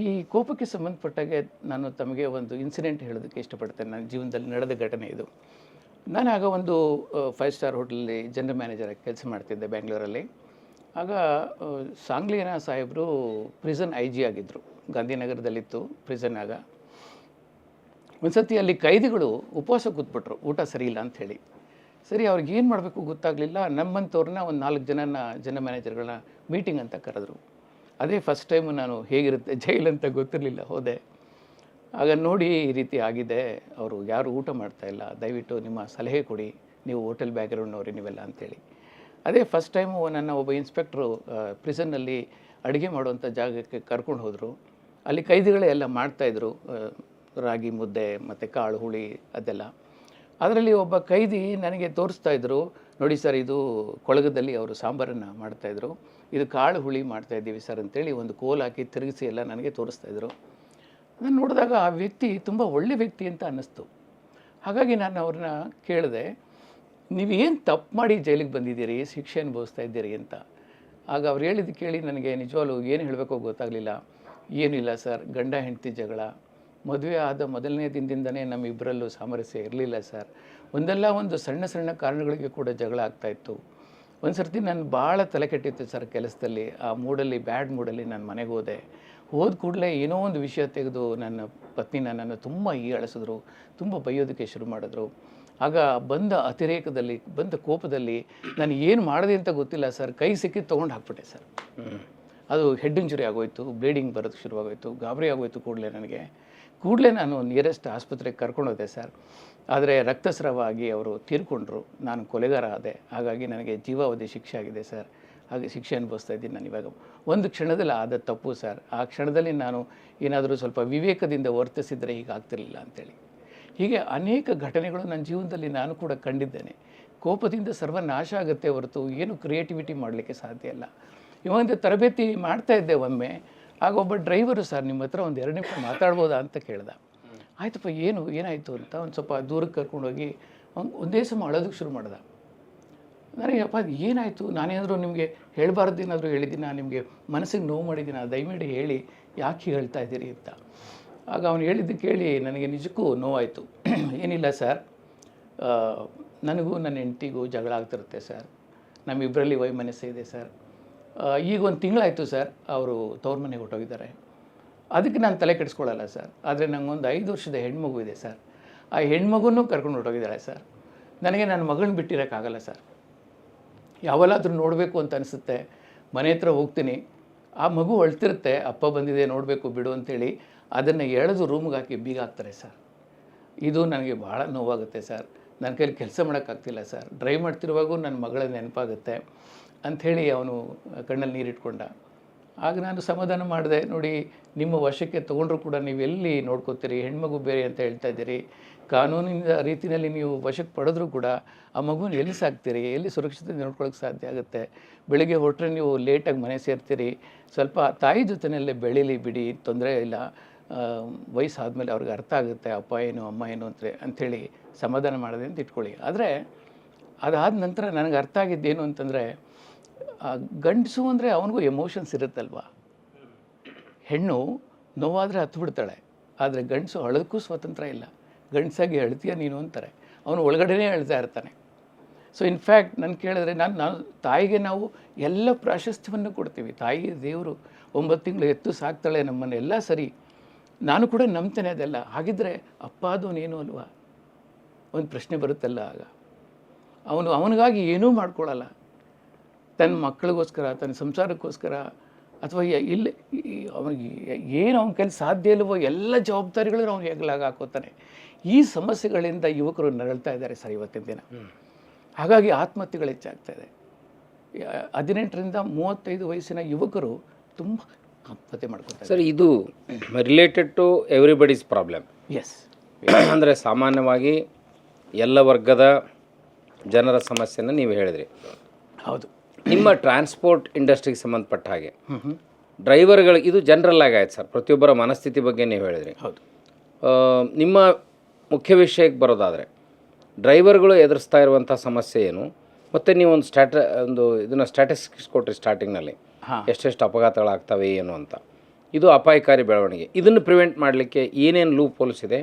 ಈ ಕೋಪಕ್ಕೆ ಸಂಬಂಧಪಟ್ಟಾಗೆ ನಾನು ತಮಗೆ ಒಂದು ಇನ್ಸಿಡೆಂಟ್ ಹೇಳೋದಕ್ಕೆ ಇಷ್ಟಪಡ್ತೇನೆ. ನನ್ನ ಜೀವನದಲ್ಲಿ ನಡೆದ ಘಟನೆ ಇದು. ನಾನು ಆಗ ಒಂದು 5 ಸ್ಟಾರ್ ಹೋಟೆಲಲ್ಲಿ ಜನರಲ್ ಮ್ಯಾನೇಜರಾಗಿ ಕೆಲಸ ಮಾಡ್ತಿದ್ದೆ ಬೆಂಗಳೂರಲ್ಲಿ. ಆಗ ಸಾಂಗ್ಲಿಯನ ಸಾಹೇಬರು ಪ್ರಿಸನ್ IG ಆಗಿದ್ದರು. ಗಾಂಧಿನಗರದಲ್ಲಿತ್ತು ಪ್ರಿಸನ್. ಆಗ ಒಂದು ಸತಿ ಅಲ್ಲಿ ಕೈದಿಗಳು ಉಪವಾಸ ಕೂತ್ಬಿಟ್ರು, ಊಟ ಸರಿ ಇಲ್ಲ ಅಂಥೇಳಿ. ಸರಿ, ಅವ್ರಿಗೆ ಏನು ಮಾಡಬೇಕು ಗೊತ್ತಾಗಲಿಲ್ಲ. ನಮ್ಮಂಥವ್ರನ್ನ ಒಂದು 4 ಜನನ ಜನರಲ್ ಮ್ಯಾನೇಜರ್ಗಳನ್ನ ಮೀಟಿಂಗ್ ಅಂತ ಕರೆದ್ರು. ಅದೇ ಫಸ್ಟ್ ಟೈಮು ನಾನು ಹೇಗಿರುತ್ತೆ ಜೈಲು ಅಂತ ಗೊತ್ತಿರಲಿಲ್ಲ, ಹೋದೆ. ಆಗ ನೋಡಿ, ಈ ರೀತಿ ಆಗಿದೆ, ಅವರು ಯಾರು ಊಟ ಮಾಡ್ತಾಯಿಲ್ಲ, ದಯವಿಟ್ಟು ನಿಮ್ಮ ಸಲಹೆ ಕೊಡಿ, ನೀವು ಹೋಟೆಲ್ ಬ್ಯಾಕ್ಗ್ರೌಂಡ್ನವ್ರಿ ನೀವೆಲ್ಲ ಅಂಥೇಳಿ. ಅದೇ ಫಸ್ಟ್ ಟೈಮು ನನ್ನ ಒಬ್ಬ ಇನ್ಸ್ಪೆಕ್ಟ್ರು ಪ್ರಿಸನ್ನಲ್ಲಿ ಅಡುಗೆ ಮಾಡುವಂಥ ಜಾಗಕ್ಕೆ ಕರ್ಕೊಂಡು ಹೋದರು. ಅಲ್ಲಿ ಕೈದಿಗಳೇ ಎಲ್ಲ ಮಾಡ್ತಾಯಿದ್ರು, ರಾಗಿ ಮುದ್ದೆ ಮತ್ತು ಕಾಳು ಹುಳಿ ಅದೆಲ್ಲ. ಅದರಲ್ಲಿ ಒಬ್ಬ ಕೈದಿ ನನಗೆ ತೋರಿಸ್ತಾಯಿದ್ರು, ನೋಡಿ ಸರ್, ಇದು ಕೊಳಗದಲ್ಲಿ ಅವರು ಸಾಂಬಾರನ್ನು ಮಾಡ್ತಾಯಿದ್ರು, ಇದು ಕಾಳು ಹುಳಿ ಮಾಡ್ತಾಯಿದ್ದೀವಿ ಸರ್ ಅಂತೇಳಿ ಒಂದು ಕೋಲ್ ಹಾಕಿ ತಿರುಗಿಸಿ ಎಲ್ಲ ನನಗೆ ತೋರಿಸ್ತಾಯಿದ್ರು. ನಾನು ನೋಡಿದಾಗ ಆ ವ್ಯಕ್ತಿ ತುಂಬ ಒಳ್ಳೆ ವ್ಯಕ್ತಿ ಅಂತ ಅನ್ನಿಸ್ತು. ಹಾಗಾಗಿ ನಾನು ಅವ್ರನ್ನ ಕೇಳಿದೆ, ನೀವೇನು ತಪ್ಪು ಮಾಡಿ ಜೈಲಿಗೆ ಬಂದಿದ್ದೀರಿ, ಶಿಕ್ಷೆ ಅನುಭವಿಸ್ತಾ ಇದ್ದೀರಿ ಅಂತ. ಆಗ ಅವ್ರು ಹೇಳಿದ್ದು ಕೇಳಿ ನನಗೆ ನಿಜವಾಗ್ಲೂ ಏನು ಹೇಳಬೇಕೋ ಗೊತ್ತಾಗಲಿಲ್ಲ. ಏನಿಲ್ಲ ಸರ್, ಗಂಡ ಹೆಂಡತಿ ಜಗಳ, ಮದುವೆ ಆದ ಮೊದಲನೇ ದಿನದಿಂದನೇ ನಮ್ಮಿಬ್ಬರಲ್ಲೂ ಸಾಮರಸ್ಯ ಇರಲಿಲ್ಲ ಸರ್. ಒಂದಲ್ಲ ಒಂದು ಸಣ್ಣ ಸಣ್ಣ ಕಾರಣಗಳಿಗೆ ಕೂಡ ಜಗಳ ಆಗ್ತಾಯಿತ್ತು. ಒಂದು ಸರ್ತಿ ನಾನು ಭಾಳ ತಲೆ ಕೆಟ್ಟಿತ್ತು ಸರ್ ಕೆಲಸದಲ್ಲಿ. ಆ ಮೂಡಲ್ಲಿ, ಬ್ಯಾಡ್ ಮೂಡಲ್ಲಿ ನಾನು ಮನೆಗೆ ಹೋದ ಕೂಡಲೇ ಏನೋ ಒಂದು ವಿಷಯ ತೆಗೆದು ನನ್ನ ಪತ್ನಿ ನನ್ನನ್ನು ತುಂಬ ಹೀಯಾಳಿಸಿದ್ರು, ತುಂಬ ಬೈಯೋದಕ್ಕೆ ಶುರು ಮಾಡಿದ್ರು. ಆಗ ಬಂದ ಅತಿರೇಕದಲ್ಲಿ, ಬಂದ ಕೋಪದಲ್ಲಿ ನಾನು ಏನು ಮಾಡಿದೆ ಅಂತ ಗೊತ್ತಿಲ್ಲ ಸರ್, ಕೈ ಸಿಕ್ಕಿದ್ದು ತೊಗೊಂಡು ಹಾಕ್ಬಿಟ್ಟೆ ಸರ್. ಅದು ಹೆಡ್ ಇಂಜುರಿ ಆಗೋಯ್ತು, ಬ್ಲೀಡಿಂಗ್ ಬರೋದು ಶುರುವಾಗೋಯ್ತು, ಗಾಬರಿ ಆಗೋಯ್ತು. ಕೂಡಲೇ ನಾನು ನಿಯರೆಸ್ಟ್ ಆಸ್ಪತ್ರೆಗೆ ಕರ್ಕೊಂಡೋದೆ ಸರ್. ಆದರೆ ರಕ್ತಸ್ರಾವ ಆಗಿ ಅವರು ತೀರ್ಕೊಂಡ್ರು. ನಾನು ಕೊಲೆಗಾರ ಆದೆ. ಹಾಗಾಗಿ ನನಗೆ ಜೀವಾವಧಿ ಶಿಕ್ಷೆ ಆಗಿದೆ ಸರ್. ಹಾಗೆ ಶಿಕ್ಷೆ ಅನುಭವಿಸ್ತಾ ಇದ್ದೀನಿ ನಾನು ಇವಾಗ. ಒಂದು ಕ್ಷಣದಲ್ಲಿ ಆದ ತಪ್ಪು ಸರ್. ಆ ಕ್ಷಣದಲ್ಲಿ ನಾನು ಏನಾದರೂ ಸ್ವಲ್ಪ ವಿವೇಕದಿಂದ ವರ್ತಿಸಿದರೆ ಹೀಗಾಗ್ತಿರ್ಲಿಲ್ಲ ಅಂಥೇಳಿ. ಹೀಗೆ ಅನೇಕ ಘಟನೆಗಳು ನನ್ನ ಜೀವನದಲ್ಲಿ ನಾನು ಕೂಡ ಕಂಡಿದ್ದೇನೆ. ಕೋಪದಿಂದ ಸರ್ವನಾಶ ಆಗುತ್ತೆ ಹೊರತು ಏನು ಕ್ರಿಯೇಟಿವಿಟಿ ಮಾಡಲಿಕ್ಕೆ ಸಾಧ್ಯ ಇಲ್ಲ. ಇವಾಗ ತರಬೇತಿ ಮಾಡ್ತಾಯಿದ್ದೆ ಒಮ್ಮೆ. ಆಗ ಒಬ್ಬ ಡ್ರೈವರು, ಸರ್ ನಿಮ್ಮ ಹತ್ರ ಒಂದು 2 ನಿಮಿಷ ಮಾತಾಡ್ಬೋದಾ ಅಂತ ಕೇಳ್ದ. ಆಯ್ತಪ್ಪ, ಏನಾಯಿತು ಅಂತ ಒಂದು ಸ್ವಲ್ಪ ದೂರಕ್ಕೆ ಕರ್ಕೊಂಡೋಗಿ ಒಂದೇ ಸಮ ಅಳೋದಕ್ಕೆ ಶುರು ಮಾಡ್ದ. ನನಗೆ ಅಪ್ಪ ಏನಾಯಿತು, ನಾನೇನಾದರೂ ನಿಮಗೆ ಹೇಳಬಾರ್ದು ಏನಾದರೂ ಹೇಳಿದ್ದೀನ, ನಿಮಗೆ ಮನಸ್ಸಿಗೆ ನೋವು ಮಾಡಿದ್ದೀನ, ದಯವಿಟ್ಟು ಹೇಳಿ ಯಾಕೆ ಹೀಗೆ ಹೇಳ್ತಾ ಇದ್ದೀರಿ ಅಂತ. ಆಗ ಅವನು ಹೇಳಿದ್ದು ಕೇಳಿ ನನಗೆ ನಿಜಕ್ಕೂ ನೋವಾಯಿತು. ಏನಿಲ್ಲ ಸರ್, ನನಗೂ ನನ್ನ ಹೆಂಡತಿಗೂ ಜಗಳ ಆಗ್ತಿರುತ್ತೆ ಸರ್, ನಮ್ಮಿಬ್ಬರಲ್ಲಿ ವೈಮನಸ್ಸು ಇದೆ ಸರ್. ಈಗ 1 ತಿಂಗಳಾಯಿತು ಸರ್, ಅವರು ತವ್ರ ಮನೆಗೆ ಹೊರಟೋಗಿದ್ದಾರೆ. ಅದಕ್ಕೆ ನಾನು ತಲೆ ಕೆಡಿಸ್ಕೊಳ್ಳಲ್ಲ ಸರ್. ಆದರೆ ನನಗೊಂದು 5 ವರ್ಷದ ಹೆಣ್ಮಗು ಇದೆ ಸರ್. ಆ ಹೆಣ್ಮಗುನೂ ಕರ್ಕೊಂಡು ಹೊರಟೋಗಿದ್ದಾಳೆ ಸರ್. ನನಗೆ ನನ್ನ ಮಗಳನ್ನ ಬಿಟ್ಟಿರೋಕ್ಕಾಗಲ್ಲ ಸರ್. ಯಾವಲ್ಲಾದರೂ ನೋಡಬೇಕು ಅಂತ ಅನಿಸುತ್ತೆ, ಮನೆ ಹತ್ರ ಹೋಗ್ತೀನಿ, ಆ ಮಗು ಅಳ್ತಿರುತ್ತೆ, ಅಪ್ಪ ಬಂದಿದೆ ನೋಡಬೇಕು ಬಿಡು ಅಂತೇಳಿ ಅದನ್ನು ಎಳೆದು ರೂಮ್ಗೆ ಹಾಕಿ ಬೀಗ ಹಾಕ್ತಾರೆ ಸರ್. ಇದು ನನಗೆ ಭಾಳ ನೋವಾಗುತ್ತೆ ಸರ್. ನನ್ನ ಕೈಲಿ ಕೆಲಸ ಮಾಡೋಕ್ಕಾಗ್ತಿಲ್ಲ ಸರ್. ಡ್ರೈವ್ ಮಾಡ್ತಿರುವಾಗೂ ನನ್ನ ಮಗಳ ನೆನಪಾಗುತ್ತೆ ಅಂಥೇಳಿ ಅವನು ಕಣ್ಣಲ್ಲಿ ನೀರಿಟ್ಕೊಂಡ. ಆಗ ನಾನು ಸಮಾಧಾನ ಮಾಡಿದೆ, ನೋಡಿ ನಿಮ್ಮ ವಶಕ್ಕೆ ತೊಗೊಂಡ್ರೂ ಕೂಡ ನೀವು ಎಲ್ಲಿ ನೋಡ್ಕೋತೀರಿ, ಹೆಣ್ಮಗು ಬೇರೆ ಅಂತ ಹೇಳ್ತಾ ಇದ್ದೀರಿ, ಕಾನೂನಿನ ರೀತಿಯಲ್ಲಿ ನೀವು ವಶಕ್ಕೆ ಪಡೆದ್ರೂ ಕೂಡ ಆ ಮಗುನ ಎಲ್ಲಿ ಸಾಕ್ತೀರಿ, ಎಲ್ಲಿ ಸುರಕ್ಷತೆ ನೋಡ್ಕೊಳ್ಳೋಕೆ ಸಾಧ್ಯ ಆಗುತ್ತೆ. ಬೆಳಗ್ಗೆ ಹೊರಟ್ರೆ ನೀವು ಲೇಟಾಗಿ ಮನೆ ಸೇರ್ತೀರಿ, ಸ್ವಲ್ಪ ತಾಯಿ ಜೊತೆಯಲ್ಲೇ ಬೆಳೀಲಿ ಬಿಡಿ, ತೊಂದರೆ ಇಲ್ಲ, ವಯಸ್ಸಾದಮೇಲೆ ಅವ್ರಿಗೆ ಅರ್ಥ ಆಗುತ್ತೆ ಅಪ್ಪ ಏನು ಅಮ್ಮ ಏನು ಅಂಥೇಳಿ ಸಮಾಧಾನ ಮಾಡಿದೆ ಅಂತ ಇಟ್ಕೊಳ್ಳಿ. ಆದರೆ ಅದಾದ ನಂತರ ನನಗೆ ಅರ್ಥ ಆಗಿದ್ದೇನು ಅಂತಂದರೆ, ಗಂಡಸು ಅಂದರೆ ಅವನಿಗೂ ಎಮೋಷನ್ಸ್ ಇರುತ್ತಲ್ವ. ಹೆಣ್ಣು ನೋವಾದರೆ ಹತ್ತು ಬಿಡ್ತಾಳೆ, ಆದರೆ ಗಂಡಸು ಅಳೋದಕ್ಕೂ ಸ್ವತಂತ್ರ ಇಲ್ಲ. ಗಂಡಸಾಗಿ ಅಳ್ತೀಯ ನೀನು ಅಂತಾರೆ, ಅವನು ಒಳಗಡೆನೇ ಅಳ್ತಾ ಇರ್ತಾನೆ. ಸೊ ಇನ್ಫ್ಯಾಕ್ಟ್ ನಾನು ಕೇಳಿದ್ರೆ, ನಾನು ತಾಯಿಗೆ ನಾವು ಎಲ್ಲ ಪ್ರಾಶಸ್ತ್ಯವನ್ನು ಕೊಡ್ತೀವಿ. ತಾಯಿ ದೇವರು, 9 ತಿಂಗಳು ಎತ್ತು ಸಾಕ್ತಾಳೆ ನಮ್ಮನ್ನು, ಎಲ್ಲ ಸರಿ, ನಾನು ಕೂಡ ನಂಬ್ತೇನೆ ಅದೆಲ್ಲ. ಹಾಗಿದ್ದರೆ ಅಪ್ಪ ಅದವನೇನು ಅಲ್ವಾ, ಒಂದು ಪ್ರಶ್ನೆ ಬರುತ್ತಲ್ಲ. ಆಗ ಅವನಿಗಾಗಿ ಏನೂ ಮಾಡ್ಕೊಳ್ಳಲ್ಲ. ತನ್ನ ಮಕ್ಕಳಿಗೋಸ್ಕರ, ತನ್ನ ಸಂಸಾರಕ್ಕೋಸ್ಕರ ಅಥವಾ ಇಲ್ಲಿ ಅವನಿಗೆ ಏನು ಅವನ ಕೈಲಿ ಸಾಧ್ಯ ಇಲ್ಲವೋ ಎಲ್ಲ ಜವಾಬ್ದಾರಿಗಳನ್ನು ಅವ್ನು ಹೆಗಲಾಗ ಹಾಕೋತಾನೆ. ಈ ಸಮಸ್ಯೆಗಳಿಂದ ಯುವಕರು ನರಳ್ತಾ ಇದ್ದಾರೆ ಸರ್ ಇವತ್ತಿನ ದಿನ. ಹಾಗಾಗಿ ಆತ್ಮಹತ್ಯೆಗಳು ಹೆಚ್ಚಾಗ್ತಾ ಇದೆ. 18ರಿಂದ 35 ವಯಸ್ಸಿನ ಯುವಕರು ತುಂಬ ಆತ್ಮಹತ್ಯೆ ಮಾಡ್ಕೊತಾರೆ ಸರ್. ಇದು related to everybody's problem. Yes, ಅಂದರೆ ಸಾಮಾನ್ಯವಾಗಿ ಎಲ್ಲ ವರ್ಗದ ಜನರ ಸಮಸ್ಯೆನ ನೀವು ಹೇಳಿದ್ರಿ. ಹೌದು. ನಿಮ್ಮ ಟ್ರಾನ್ಸ್ಪೋರ್ಟ್ ಇಂಡಸ್ಟ್ರಿಗೆ ಸಂಬಂಧಪಟ್ಟ ಹಾಗೆ ಡ್ರೈವರ್ಗಳು ಇದು ಜನರಲ್ ಆಗಿ ಆಯ್ತು ಸರ್, ಪ್ರತಿಯೊಬ್ಬರ ಮನಸ್ಥಿತಿ ಬಗ್ಗೆ ನೀವು ಹೇಳಿದ್ರಿ. ಹೌದು. ನಿಮ್ಮ ಮುಖ್ಯ ವಿಷಯಕ್ಕೆ ಬರೋದಾದರೆ ಡ್ರೈವರ್ಗಳು ಎದುರಿಸ್ತಾ ಇರುವಂಥ ಸಮಸ್ಯೆ ಏನು, ಮತ್ತು ನೀವು ಒಂದು ಇದನ್ನು ಸ್ಟ್ಯಾಟಿಸ್ಟಿಕ್ಸ್ ಕೊಟ್ರಿ ಸ್ಟಾರ್ಟಿಂಗ್ನಲ್ಲಿ, ಎಷ್ಟೆಷ್ಟು ಅಪಘಾತಗಳಾಗ್ತವೆ ಏನು ಅಂತ. ಇದು ಅಪಾಯಕಾರಿ ಬೆಳವಣಿಗೆ. ಇದನ್ನು ಪ್ರಿವೆಂಟ್ ಮಾಡಲಿಕ್ಕೆ ಏನೇನು ಲೂಪ್ ಹೋಲ್ಸ್ ಇದೆ,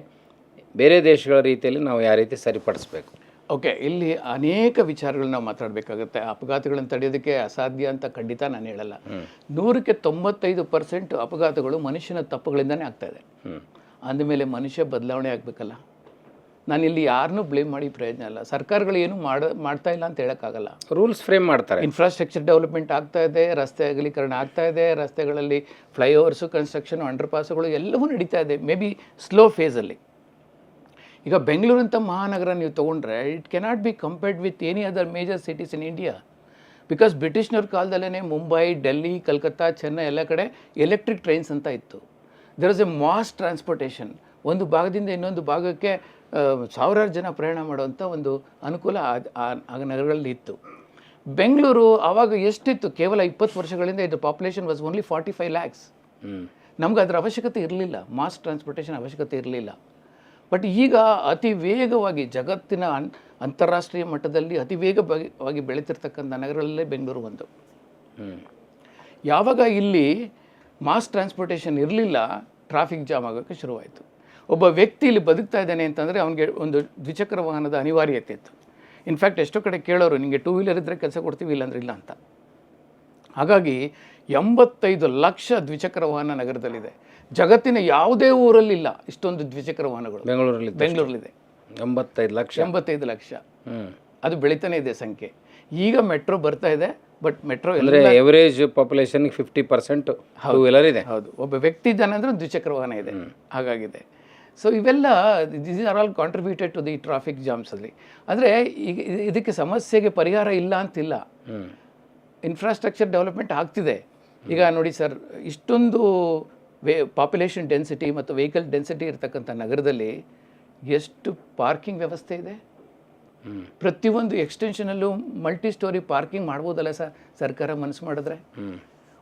ಬೇರೆ ದೇಶಗಳ ರೀತಿಯಲ್ಲಿ ನಾವು ಯಾವ ರೀತಿ ಸರಿಪಡಿಸ್ಬೇಕು? ಓಕೆ, ಇಲ್ಲಿ ಅನೇಕ ವಿಚಾರಗಳು ನಾವು ಮಾತಾಡಬೇಕಾಗುತ್ತೆ. ಅಪಘಾತಗಳನ್ನು ತಡೆಯೋದಕ್ಕೆ ಅಸಾಧ್ಯ ಅಂತ ಖಂಡಿತ ನಾನು ಹೇಳಲ್ಲ. 100ಕ್ಕೆ 95% ಅಪಘಾತಗಳು ಮನುಷ್ಯನ ತಪ್ಪುಗಳಿಂದನೇ ಆಗ್ತಾಯಿದೆ. ಅಂದಮೇಲೆ ಮನುಷ್ಯ ಬದಲಾವಣೆ ಆಗಬೇಕಲ್ಲ. ನಾನಿಲ್ಲಿ ಯಾರನ್ನೂ ಬ್ಲೇಮ್ ಮಾಡಿ ಪ್ರಯೋಜನ ಇಲ್ಲ. ಸರ್ಕಾರಗಳು ಏನು ಮಾಡ್ತಾ ಇಲ್ಲ ಅಂತ ಹೇಳೋಕ್ಕಾಗಲ್ಲ. ರೂಲ್ಸ್ ಫ್ರೇಮ್ ಮಾಡ್ತಾರೆ. ಇನ್ಫ್ರಾಸ್ಟ್ರಕ್ಚರ್ ಡೆವಲಪ್ಮೆಂಟ್ ಆಗ್ತಾ ಇದೆ, ರಸ್ತೆ ಅಗಲೀಕರಣ ಆಗ್ತಾ ಇದೆ, ರಸ್ತೆಗಳಲ್ಲಿ ಫ್ಲೈಓವರ್ಸು, ಕನ್ಸ್ಟ್ರಕ್ಷನ್, ಅಂಡರ್ ಪಾಸ್ಗಳು ಎಲ್ಲವೂ ನಡೀತಾ ಇದೆ, ಮೇ ಬಿ ಸ್ಲೋ ಫೇಸಲ್ಲಿ. ಈಗ ಬೆಂಗಳೂರಂಥ ಮಹಾನಗರ ನೀವು ತೊಗೊಂಡ್ರೆ it cannot be compared with any other major cities in India. Because ಬ್ರಿಟಿಷ್ನವ್ರ ಕಾಲದಲ್ಲೇ ಮುಂಬೈ, ಡೆಲ್ಲಿ, ಕಲ್ಕತ್ತಾ, ಚೆನ್ನೈ ಎಲ್ಲ ಕಡೆ ಎಲೆಕ್ಟ್ರಿಕ್ ಟ್ರೈನ್ಸ್ ಅಂತ ಇತ್ತು. There is a mass transportation. ಒಂದು ಭಾಗದಿಂದ ಇನ್ನೊಂದು ಭಾಗಕ್ಕೆ ಸಾವಿರಾರು ಜನ ಪ್ರಯಾಣ ಮಾಡುವಂಥ ಒಂದು ಅನುಕೂಲ ಆಗ ನಗರಗಳಲ್ಲಿ ಇತ್ತು. ಬೆಂಗಳೂರು ಆವಾಗ ಎಷ್ಟಿತ್ತು? ಕೇವಲ 20 ವರ್ಷಗಳಿಂದ ಇದು ಪಾಪ್ಯುಲೇಷನ್ ವಾಸ್ ಓನ್ಲಿ 45 lakhs. ನಮ್ಗೆ ಅದರ ಅವಶ್ಯಕತೆ ಇರಲಿಲ್ಲ, ಮಾಸ್ ಟ್ರಾನ್ಸ್ಪೋರ್ಟೇಷನ್ ಅವಶ್ಯಕತೆ ಇರಲಿಲ್ಲ. ಬಟ್ ಈಗ ಅತಿ ವೇಗವಾಗಿ ಜಗತ್ತಿನ ಅಂತಾರಾಷ್ಟ್ರೀಯ ಮಟ್ಟದಲ್ಲಿ ಅತಿ ವೇಗವಾಗಿ ಬೆಳೀತಿರ್ತಕ್ಕಂಥ ನಗರಗಳಲ್ಲೇ ಬೆಂಗಳೂರು ಒಂದು. ಯಾವಾಗ ಇಲ್ಲಿ ಮಾಸ್ ಟ್ರಾನ್ಸ್ಪೋರ್ಟೇಷನ್ ಇರಲಿಲ್ಲ, ಟ್ರಾಫಿಕ್ ಜಾಮ್ ಆಗೋಕ್ಕೆ ಶುರುವಾಯಿತು. ಒಬ್ಬ ವ್ಯಕ್ತಿ ಇಲ್ಲಿ ಬದುಕ್ತಾ ಇದ್ದಾನೆ ಅಂತಂದರೆ ಅವನಿಗೆ ಒಂದು ದ್ವಿಚಕ್ರ ವಾಹನದ ಅನಿವಾರ್ಯತೆ ಇತ್ತು. ಇನ್ಫ್ಯಾಕ್ಟ್ ಎಷ್ಟೋ ಕಡೆ ಕೇಳೋರು, ನಿಮಗೆ 2 ವೀಲರ್ ಇದ್ದರೆ ಕೆಲಸ ಕೊಡ್ತೀವಿ, ಇಲ್ಲಾಂದ್ರೆ ಇಲ್ಲ ಅಂತ. ಹಾಗಾಗಿ 85 ಲಕ್ಷ ದ್ವಿಚಕ್ರ ವಾಹನ ನಗರದಲ್ಲಿದೆ. ಜಗತ್ತಿನ ಯಾವುದೇ ಊರಲ್ಲಿಲ್ಲ ಇಷ್ಟೊಂದು ದ್ವಿಚಕ್ರ ವಾಹನಗಳು. ಬೆಂಗಳೂರಲ್ಲಿದೆ 85 ಲಕ್ಷ. ಅದು ಬೆಳೀತಾನೆ ಇದೆ ಸಂಖ್ಯೆ. ಈಗ ಮೆಟ್ರೋ ಬರ್ತಾ ಇದೆ, ಬಟ್ ಮೆಟ್ರೋ ಅಂದರೆ ಎವರೇಜ್ ಪಾಪ್ಯುಲೇಷನ್ಗೆ 50% ಟೂ ವೀಲರ್ ಇದೆ. ಹೌದು, ಒಬ್ಬ ವ್ಯಕ್ತಿ ಇದ್ದಾನೆ ಅಂದರೆ ದ್ವಿಚಕ್ರ ವಾಹನ ಇದೆ, ಹಾಗಾಗಿದೆ. ಸೊ ಇವೆಲ್ಲ this are all contributed to the traffic ಜಾಮ್ಸಲ್ಲಿ. ಅಂದರೆ ಈಗ ಇದಕ್ಕೆ ಸಮಸ್ಯೆಗೆ ಪರಿಹಾರ ಇಲ್ಲ ಅಂತಿಲ್ಲ. ಇನ್ಫ್ರಾಸ್ಟ್ರಕ್ಚರ್ ಡೆವಲಪ್ಮೆಂಟ್ ಆಗ್ತಿದೆ. ಈಗ ನೋಡಿ ಸರ್, ಇಷ್ಟೊಂದು ಪಾಪ್ಯುಲೇಷನ್ ಡೆನ್ಸಿಟಿ ಮತ್ತು ವೆಹಿಕಲ್ ಡೆನ್ಸಿಟಿ ಇರತಕ್ಕಂಥ ನಗರದಲ್ಲಿ ಎಷ್ಟು ಪಾರ್ಕಿಂಗ್ ವ್ಯವಸ್ಥೆ ಇದೆ. ಪ್ರತಿಯೊಂದು ಎಕ್ಸ್ಟೆನ್ಷನಲ್ಲೂ ಮಲ್ಟಿ ಸ್ಟೋರಿ ಪಾರ್ಕಿಂಗ್ ಮಾಡ್ಬೋದಲ್ಲ ಸರ್, ಸರ್ಕಾರ ಮನಸ್ಸು ಮಾಡಿದ್ರೆ.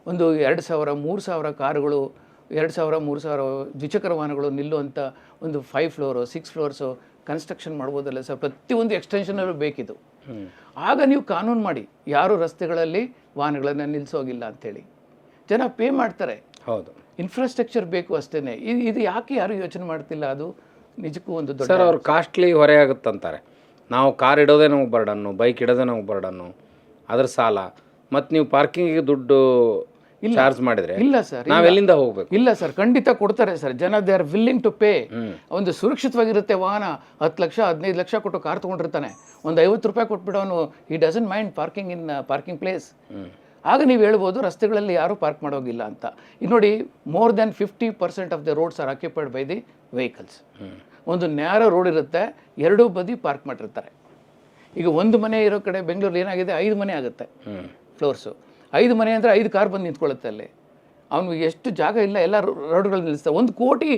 ಒಂದು 2,000, 3,000 ಕಾರುಗಳು, 2,000, 3,000 ದ್ವಿಚಕ್ರ ವಾಹನಗಳು ನಿಲ್ಲುವಂಥ ಒಂದು 5 ಫ್ಲೋರು 6 ಫ್ಲೋರ್ಸು ಕನ್ಸ್ಟ್ರಕ್ಷನ್ ಮಾಡ್ಬೋದಲ್ಲ ಸರ್. ಪ್ರತಿಯೊಂದು ಎಕ್ಸ್ಟೆನ್ಷನಲ್ಲೂ ಬೇಕಿದು. ಆಗ ನೀವು ಕಾನೂನು ಮಾಡಿ, ಯಾರು ರಸ್ತೆಗಳಲ್ಲಿ ವಾಹನಗಳನ್ನು ನಿಲ್ಲಿಸೋಗಿಲ್ಲ ಅಂಥೇಳಿ ಜನ ಪೇ ಮಾಡ್ತಾರೆ. ಹೌದು, ಇನ್ಫ್ರಾಸ್ಟ್ರಕ್ಚರ್ ಬೇಕು ಅಷ್ಟೇ. ಇದು ಯಾಕೆ ಯಾರು ಯೋಚನೆ ಮಾಡ್ತಿಲ್ಲ? ಅದು ನಿಜಕ್ಕೂ ಒಂದು ದೊಡ್ಡ ಸರ್, ಅವ್ರು ಕಾಸ್ಟ್ಲಿ ಹೊರೆ ಆಗುತ್ತಂತಾರೆ. ನಾವು ಕಾರ್ ಇಡೋದೇ ನಮಗೆ ಬರ್ಡನ್ನು, ಬೈಕ್ ಇಡೋದೇ ನಮಗೆ ಬರ್ಡನ್ನು, ಅದ್ರ ಸಾಲ, ಮತ್ತು ನೀವು ಪಾರ್ಕಿಂಗಿಗೆ ದುಡ್ಡು ಚಾರ್ಜ್ ಮಾಡಿದ್ರೆ ಇಲ್ಲ ಸರ್, ನಾವೆಲ್ಲಿಂದ ಹೋಗ್ಬೇಕು? ಇಲ್ಲ ಸರ್, ಖಂಡಿತ ಕೊಡ್ತಾರೆ ಸರ್. ಜನ they are willing to pay. ಒಂದು ಸುರಕ್ಷಿತವಾಗಿರುತ್ತೆ ವಾಹನ. 10 ಲಕ್ಷ 15 ಲಕ್ಷ ಕೊಟ್ಟು ಕಾರ್ ತೊಗೊಂಡಿರ್ತಾನೆ, ಒಂದು 50 ರೂಪಾಯಿ ಕೊಟ್ಬಿಡೋನು, ಈ doesn't mind parking in parking place. ಆಗ ನೀವು ಹೇಳ್ಬೋದು ರಸ್ತೆಗಳಲ್ಲಿ ಯಾರೂ ಪಾರ್ಕ್ ಮಾಡೋಗಿಲ್ಲ ಅಂತ. ಈಗ ನೋಡಿ, more than 50% of the roads are occupied by the vehicles. ಒಂದು ನ್ಯಾರೋ ರೋಡ್ ಇರುತ್ತೆ, ಎರಡೂ ಬದಿ ಪಾರ್ಕ್ ಮಾಡಿರ್ತಾರೆ. ಈಗ ಒಂದು ಮನೆ ಇರೋ ಕಡೆ ಬೆಂಗಳೂರು ಏನಾಗಿದೆ, 5 ಮನೆ ಆಗುತ್ತೆ ಫ್ಲೋರ್ಸು. 5 ಮನೆ ಅಂದರೆ 5 ಕಾರ್ ಬಂದು ನಿಂತ್ಕೊಳ್ಳುತ್ತೆ ಅಲ್ಲಿ. ಅವನು ಎಷ್ಟು ಜಾಗ ಇಲ್ಲ, ಎಲ್ಲ ರೋಡ್ಗಳಲ್ಲಿ ನಿಲ್ಲಿಸ್ತಾರೆ. 1 ಕೋಟಿ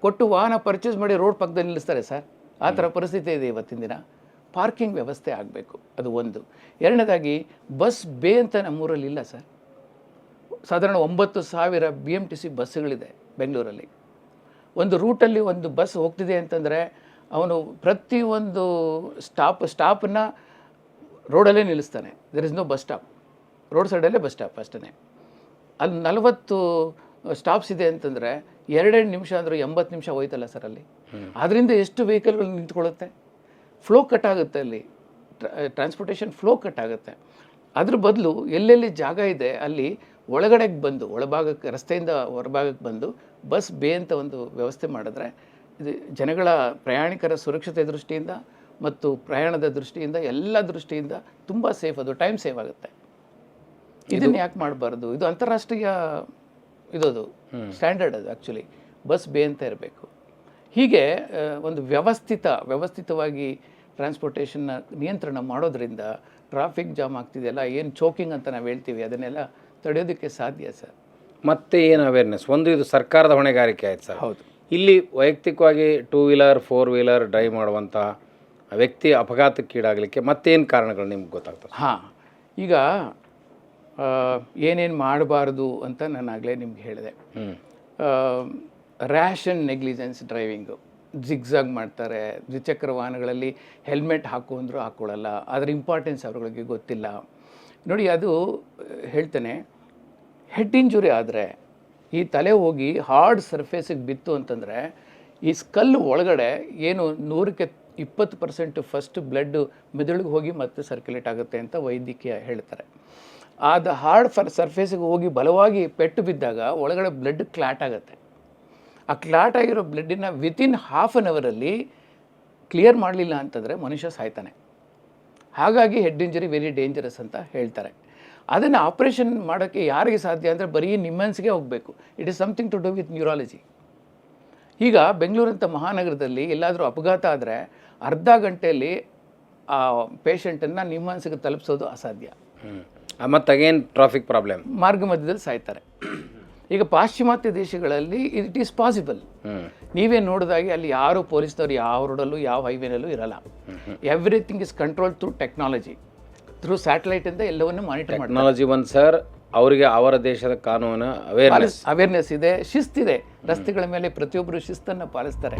ಕೊಟ್ಟು ವಾಹನ ಪರ್ಚೇಸ್ ಮಾಡಿ ರೋಡ್ ಪಕ್ಕದಲ್ಲಿ ನಿಲ್ಲಿಸ್ತಾರೆ ಸರ್. ಆ ಥರ ಪರಿಸ್ಥಿತಿ ಇದೆ ಇವತ್ತಿನ ದಿನ. ಪಾರ್ಕಿಂಗ್ ವ್ಯವಸ್ಥೆ ಆಗಬೇಕು, ಅದು ಒಂದು. ಎರಡನೇದಾಗಿ ಬಸ್ ಬೇ ಅಂತ ನಮ್ಮೂರಲ್ಲಿ ಇಲ್ಲ ಸರ್. ಸಾಧಾರಣ 9,000 BMTC ಬಸ್ಸುಗಳಿದೆ ಬೆಂಗಳೂರಲ್ಲಿ. ಒಂದು ರೂಟಲ್ಲಿ ಒಂದು ಬಸ್ ಹೋಗ್ತಿದೆ ಅಂತಂದರೆ ಅವನು ಪ್ರತಿಯೊಂದು ಸ್ಟಾಪನ್ನು ರೋಡಲ್ಲೇ ನಿಲ್ಲಿಸ್ತಾನೆ. There is no bus stop, road ಸೈಡಲ್ಲೇ ಬಸ್ ಸ್ಟಾಪ್ ಅಷ್ಟೇ. ಅಲ್ಲಿ 40 ಸ್ಟಾಪ್ಸ್ ಇದೆ ಅಂತಂದರೆ 2 ನಿಮಿಷ ಅಂದರೂ 80 ನಿಮಿಷ ಹೋಯ್ತಲ್ಲ ಸರ್ ಅಲ್ಲಿ. ಅದರಿಂದ ಎಷ್ಟು ವೆಹಿಕಲ್ಗಳು ನಿಂತ್ಕೊಳ್ಳುತ್ತೆ, ಫ್ಲೋ ಕಟ್ ಆಗುತ್ತೆ ಅಲ್ಲಿ, ಟ್ರಾನ್ಸ್ಪೋರ್ಟೇಷನ್ ಫ್ಲೋ ಕಟ್ ಆಗುತ್ತೆ. ಅದ್ರ ಬದಲು ಎಲ್ಲೆಲ್ಲಿ ಜಾಗ ಇದೆ ಅಲ್ಲಿ ಒಳಗಡೆಗೆ ಬಂದು, ಒಳಭಾಗಕ್ಕೆ, ರಸ್ತೆಯಿಂದ ಹೊರಭಾಗಕ್ಕೆ ಬಂದು ಬಸ್ ಬೇ ಅಂತ ಒಂದು ವ್ಯವಸ್ಥೆ ಮಾಡಿದ್ರೆ ಇದು ಜನಗಳ ಪ್ರಯಾಣಿಕರ ಸುರಕ್ಷತೆ ದೃಷ್ಟಿಯಿಂದ ಮತ್ತು ಪ್ರಯಾಣದ ದೃಷ್ಟಿಯಿಂದ ಎಲ್ಲ ದೃಷ್ಟಿಯಿಂದ ತುಂಬ ಸೇಫ್. ಅದು ಟೈಮ್ ಸೇವ್ ಆಗುತ್ತೆ. ಇದನ್ನು ಯಾಕೆ ಮಾಡಬಾರ್ದು? ಇದು ಅಂತಾರಾಷ್ಟ್ರೀಯ ಇದದು ಸ್ಟ್ಯಾಂಡರ್ಡ್ ಅದು ಆ್ಯಕ್ಚುಲಿ. ಬಸ್ ಬೇ ಅಂತ ಇರಬೇಕು. ಹೀಗೆ ಒಂದು ವ್ಯವಸ್ಥಿತವಾಗಿ ಟ್ರಾನ್ಸ್ಪೋರ್ಟೇಷನ್ನ ನಿಯಂತ್ರಣ ಮಾಡೋದ್ರಿಂದ ಟ್ರಾಫಿಕ್ ಜಾಮ್ ಆಗ್ತಿದೆಯಲ್ಲ, ಏನು ಚೋಕಿಂಗ್ ಅಂತ ನಾವು ಹೇಳ್ತೀವಿ, ಅದನ್ನೆಲ್ಲ ತಡೆಯೋದಕ್ಕೆ ಸಾಧ್ಯ ಸರ್. ಮತ್ತೆ ಏನು ಅವೇರ್ನೆಸ್? ಒಂದು ಇದು ಸರ್ಕಾರದ ಹೊಣೆಗಾರಿಕೆ ಆಯ್ತು ಸರ್. ಹೌದು. ಇಲ್ಲಿ ವೈಯಕ್ತಿಕವಾಗಿ 2 ವೀಲರ್ 4 ವೀಲರ್ ಡ್ರೈವ್ ಮಾಡುವಂಥ ವ್ಯಕ್ತಿ ಅಪಘಾತಕ್ಕೀಡಾಗಲಿಕ್ಕೆ ಮತ್ತೇನು ಕಾರಣಗಳು ನಿಮ್ಗೆ ಗೊತ್ತಾಗ್ತದೆ? ಹಾಂ, ಈಗ ಏನೇನು ಮಾಡಬಾರ್ದು ಅಂತ ನಾನು ಆಗಲೇ ನಿಮ್ಗೆ ಹೇಳಿದೆ. Rash and negligence driving, zigzag ಮಾಡ್ತಾರೆ. ದ್ವಿಚಕ್ರ ವಾಹನಗಳಲ್ಲಿ ಹೆಲ್ಮೆಟ್ ಹಾಕು ಅಂದರೂ ಹಾಕ್ಕೊಳ್ಳಲ್ಲ. ಅದರ ಇಂಪಾರ್ಟೆನ್ಸ್ ಅವ್ರಿಗೆ ಗೊತ್ತಿಲ್ಲ. ನೋಡಿ, ಅದು ಹೇಳ್ತೇನೆ, ಹೆಡ್ ಇಂಜುರಿ ಆದರೆ ಈ ತಲೆ ಹೋಗಿ ಹಾರ್ಡ್ ಸರ್ಫೇಸಿಗೆ ಬಿತ್ತು ಅಂತಂದರೆ ಈ ಸ್ಕಲ್ ಒಳಗಡೆ ಏನು 100% ಫಸ್ಟ್ ಬ್ಲಡ್ಡು ಮೆದುಳಿಗೆ ಹೋಗಿ ಮತ್ತೆ ಸರ್ಕ್ಯುಲೇಟ್ ಆಗುತ್ತೆ ಅಂತ ವೈದ್ಯಕೀಯ ಹೇಳ್ತಾರೆ. ಅದು ಹಾರ್ಡ್ ಸರ್ಫೇಸಿಗೆ ಹೋಗಿ ಬಲವಾಗಿ ಪೆಟ್ಟು ಬಿದ್ದಾಗ ಒಳಗಡೆ ಬ್ಲಡ್ ಕ್ಲಾಟ್ ಆಗುತ್ತೆ. ಆ ಕ್ಲಾಟ್ ಆಗಿರೋ ಬ್ಲಡ್ಡಿನ ವಿತಿನ್ ಹಾಫ್ ಆನ್ ಅವರಲ್ಲಿ ಕ್ಲಿಯರ್ ಮಾಡಲಿಲ್ಲ ಅಂತಂದರೆ ಮನುಷ್ಯ ಸಾಯ್ತಾನೆ. ಹಾಗಾಗಿ ಹೆಡ್ ಇಂಜರಿ ವೆರಿ ಡೇಂಜರಸ್ ಅಂತ ಹೇಳ್ತಾರೆ. ಅದನ್ನು ಆಪ್ರೇಷನ್ ಮಾಡೋಕ್ಕೆ ಯಾರಿಗೆ ಸಾಧ್ಯ ಅಂದರೆ ಬರೀ ನಿಮ್ಮನ್ಸ್ಗೆ ಹೋಗಬೇಕು. It is something to do with neurology. ಈಗ ಬೆಂಗಳೂರಂಥ ಮಹಾನಗರದಲ್ಲಿ ಎಲ್ಲಾದರೂ ಅಪಘಾತ ಆದರೆ ಅರ್ಧ ಗಂಟೆಯಲ್ಲಿ ಆ ಪೇಷಂಟನ್ನು ನಿಮ್ಮನ್ಸ್ಗೆ ತಲುಪಿಸೋದು ಅಸಾಧ್ಯ. ಮತ್ತು ಅಗೇನ್ ಟ್ರಾಫಿಕ್ ಪ್ರಾಬ್ಲಮ್, ಮಾರ್ಗ ಮಧ್ಯದಲ್ಲಿ ಸಾಯ್ತಾರೆ. ಈಗ ಪಾಶ್ಚಿಮಾತ್ಯ ದೇಶಗಳಲ್ಲಿ ಇಟ್ ಈಸ್ ಪಾಸಿಬಲ್. ನೀವೇ ನೋಡಿದಾಗೆ ಅಲ್ಲಿ ಯಾರು ಪೊಲೀಸ್ನವ್ರು ಯಾವ ರೋಡಲ್ಲೂ ಯಾವ ಹೈವೇನಲ್ಲೂ ಇರಲ್ಲ. Everything is control through technology, through ಸ್ಯಾಟಲೈಟಿಂದ ಎಲ್ಲವನ್ನೂ ಮಾನಿಟರ್ ಮಾಡಿ. ಟೆಕ್ನಾಲಜಿ ಒಂದು ಸರ್, ಅವರಿಗೆ ಅವರ ದೇಶದ ಕಾನೂನು ಅವೇರ್ನೆಸ್ ಇದೆ, ಶಿಸ್ತಿದೆ. ರಸ್ತೆಗಳ ಮೇಲೆ ಪ್ರತಿಯೊಬ್ಬರು ಶಿಸ್ತನ್ನು ಪಾಲಿಸ್ತಾರೆ.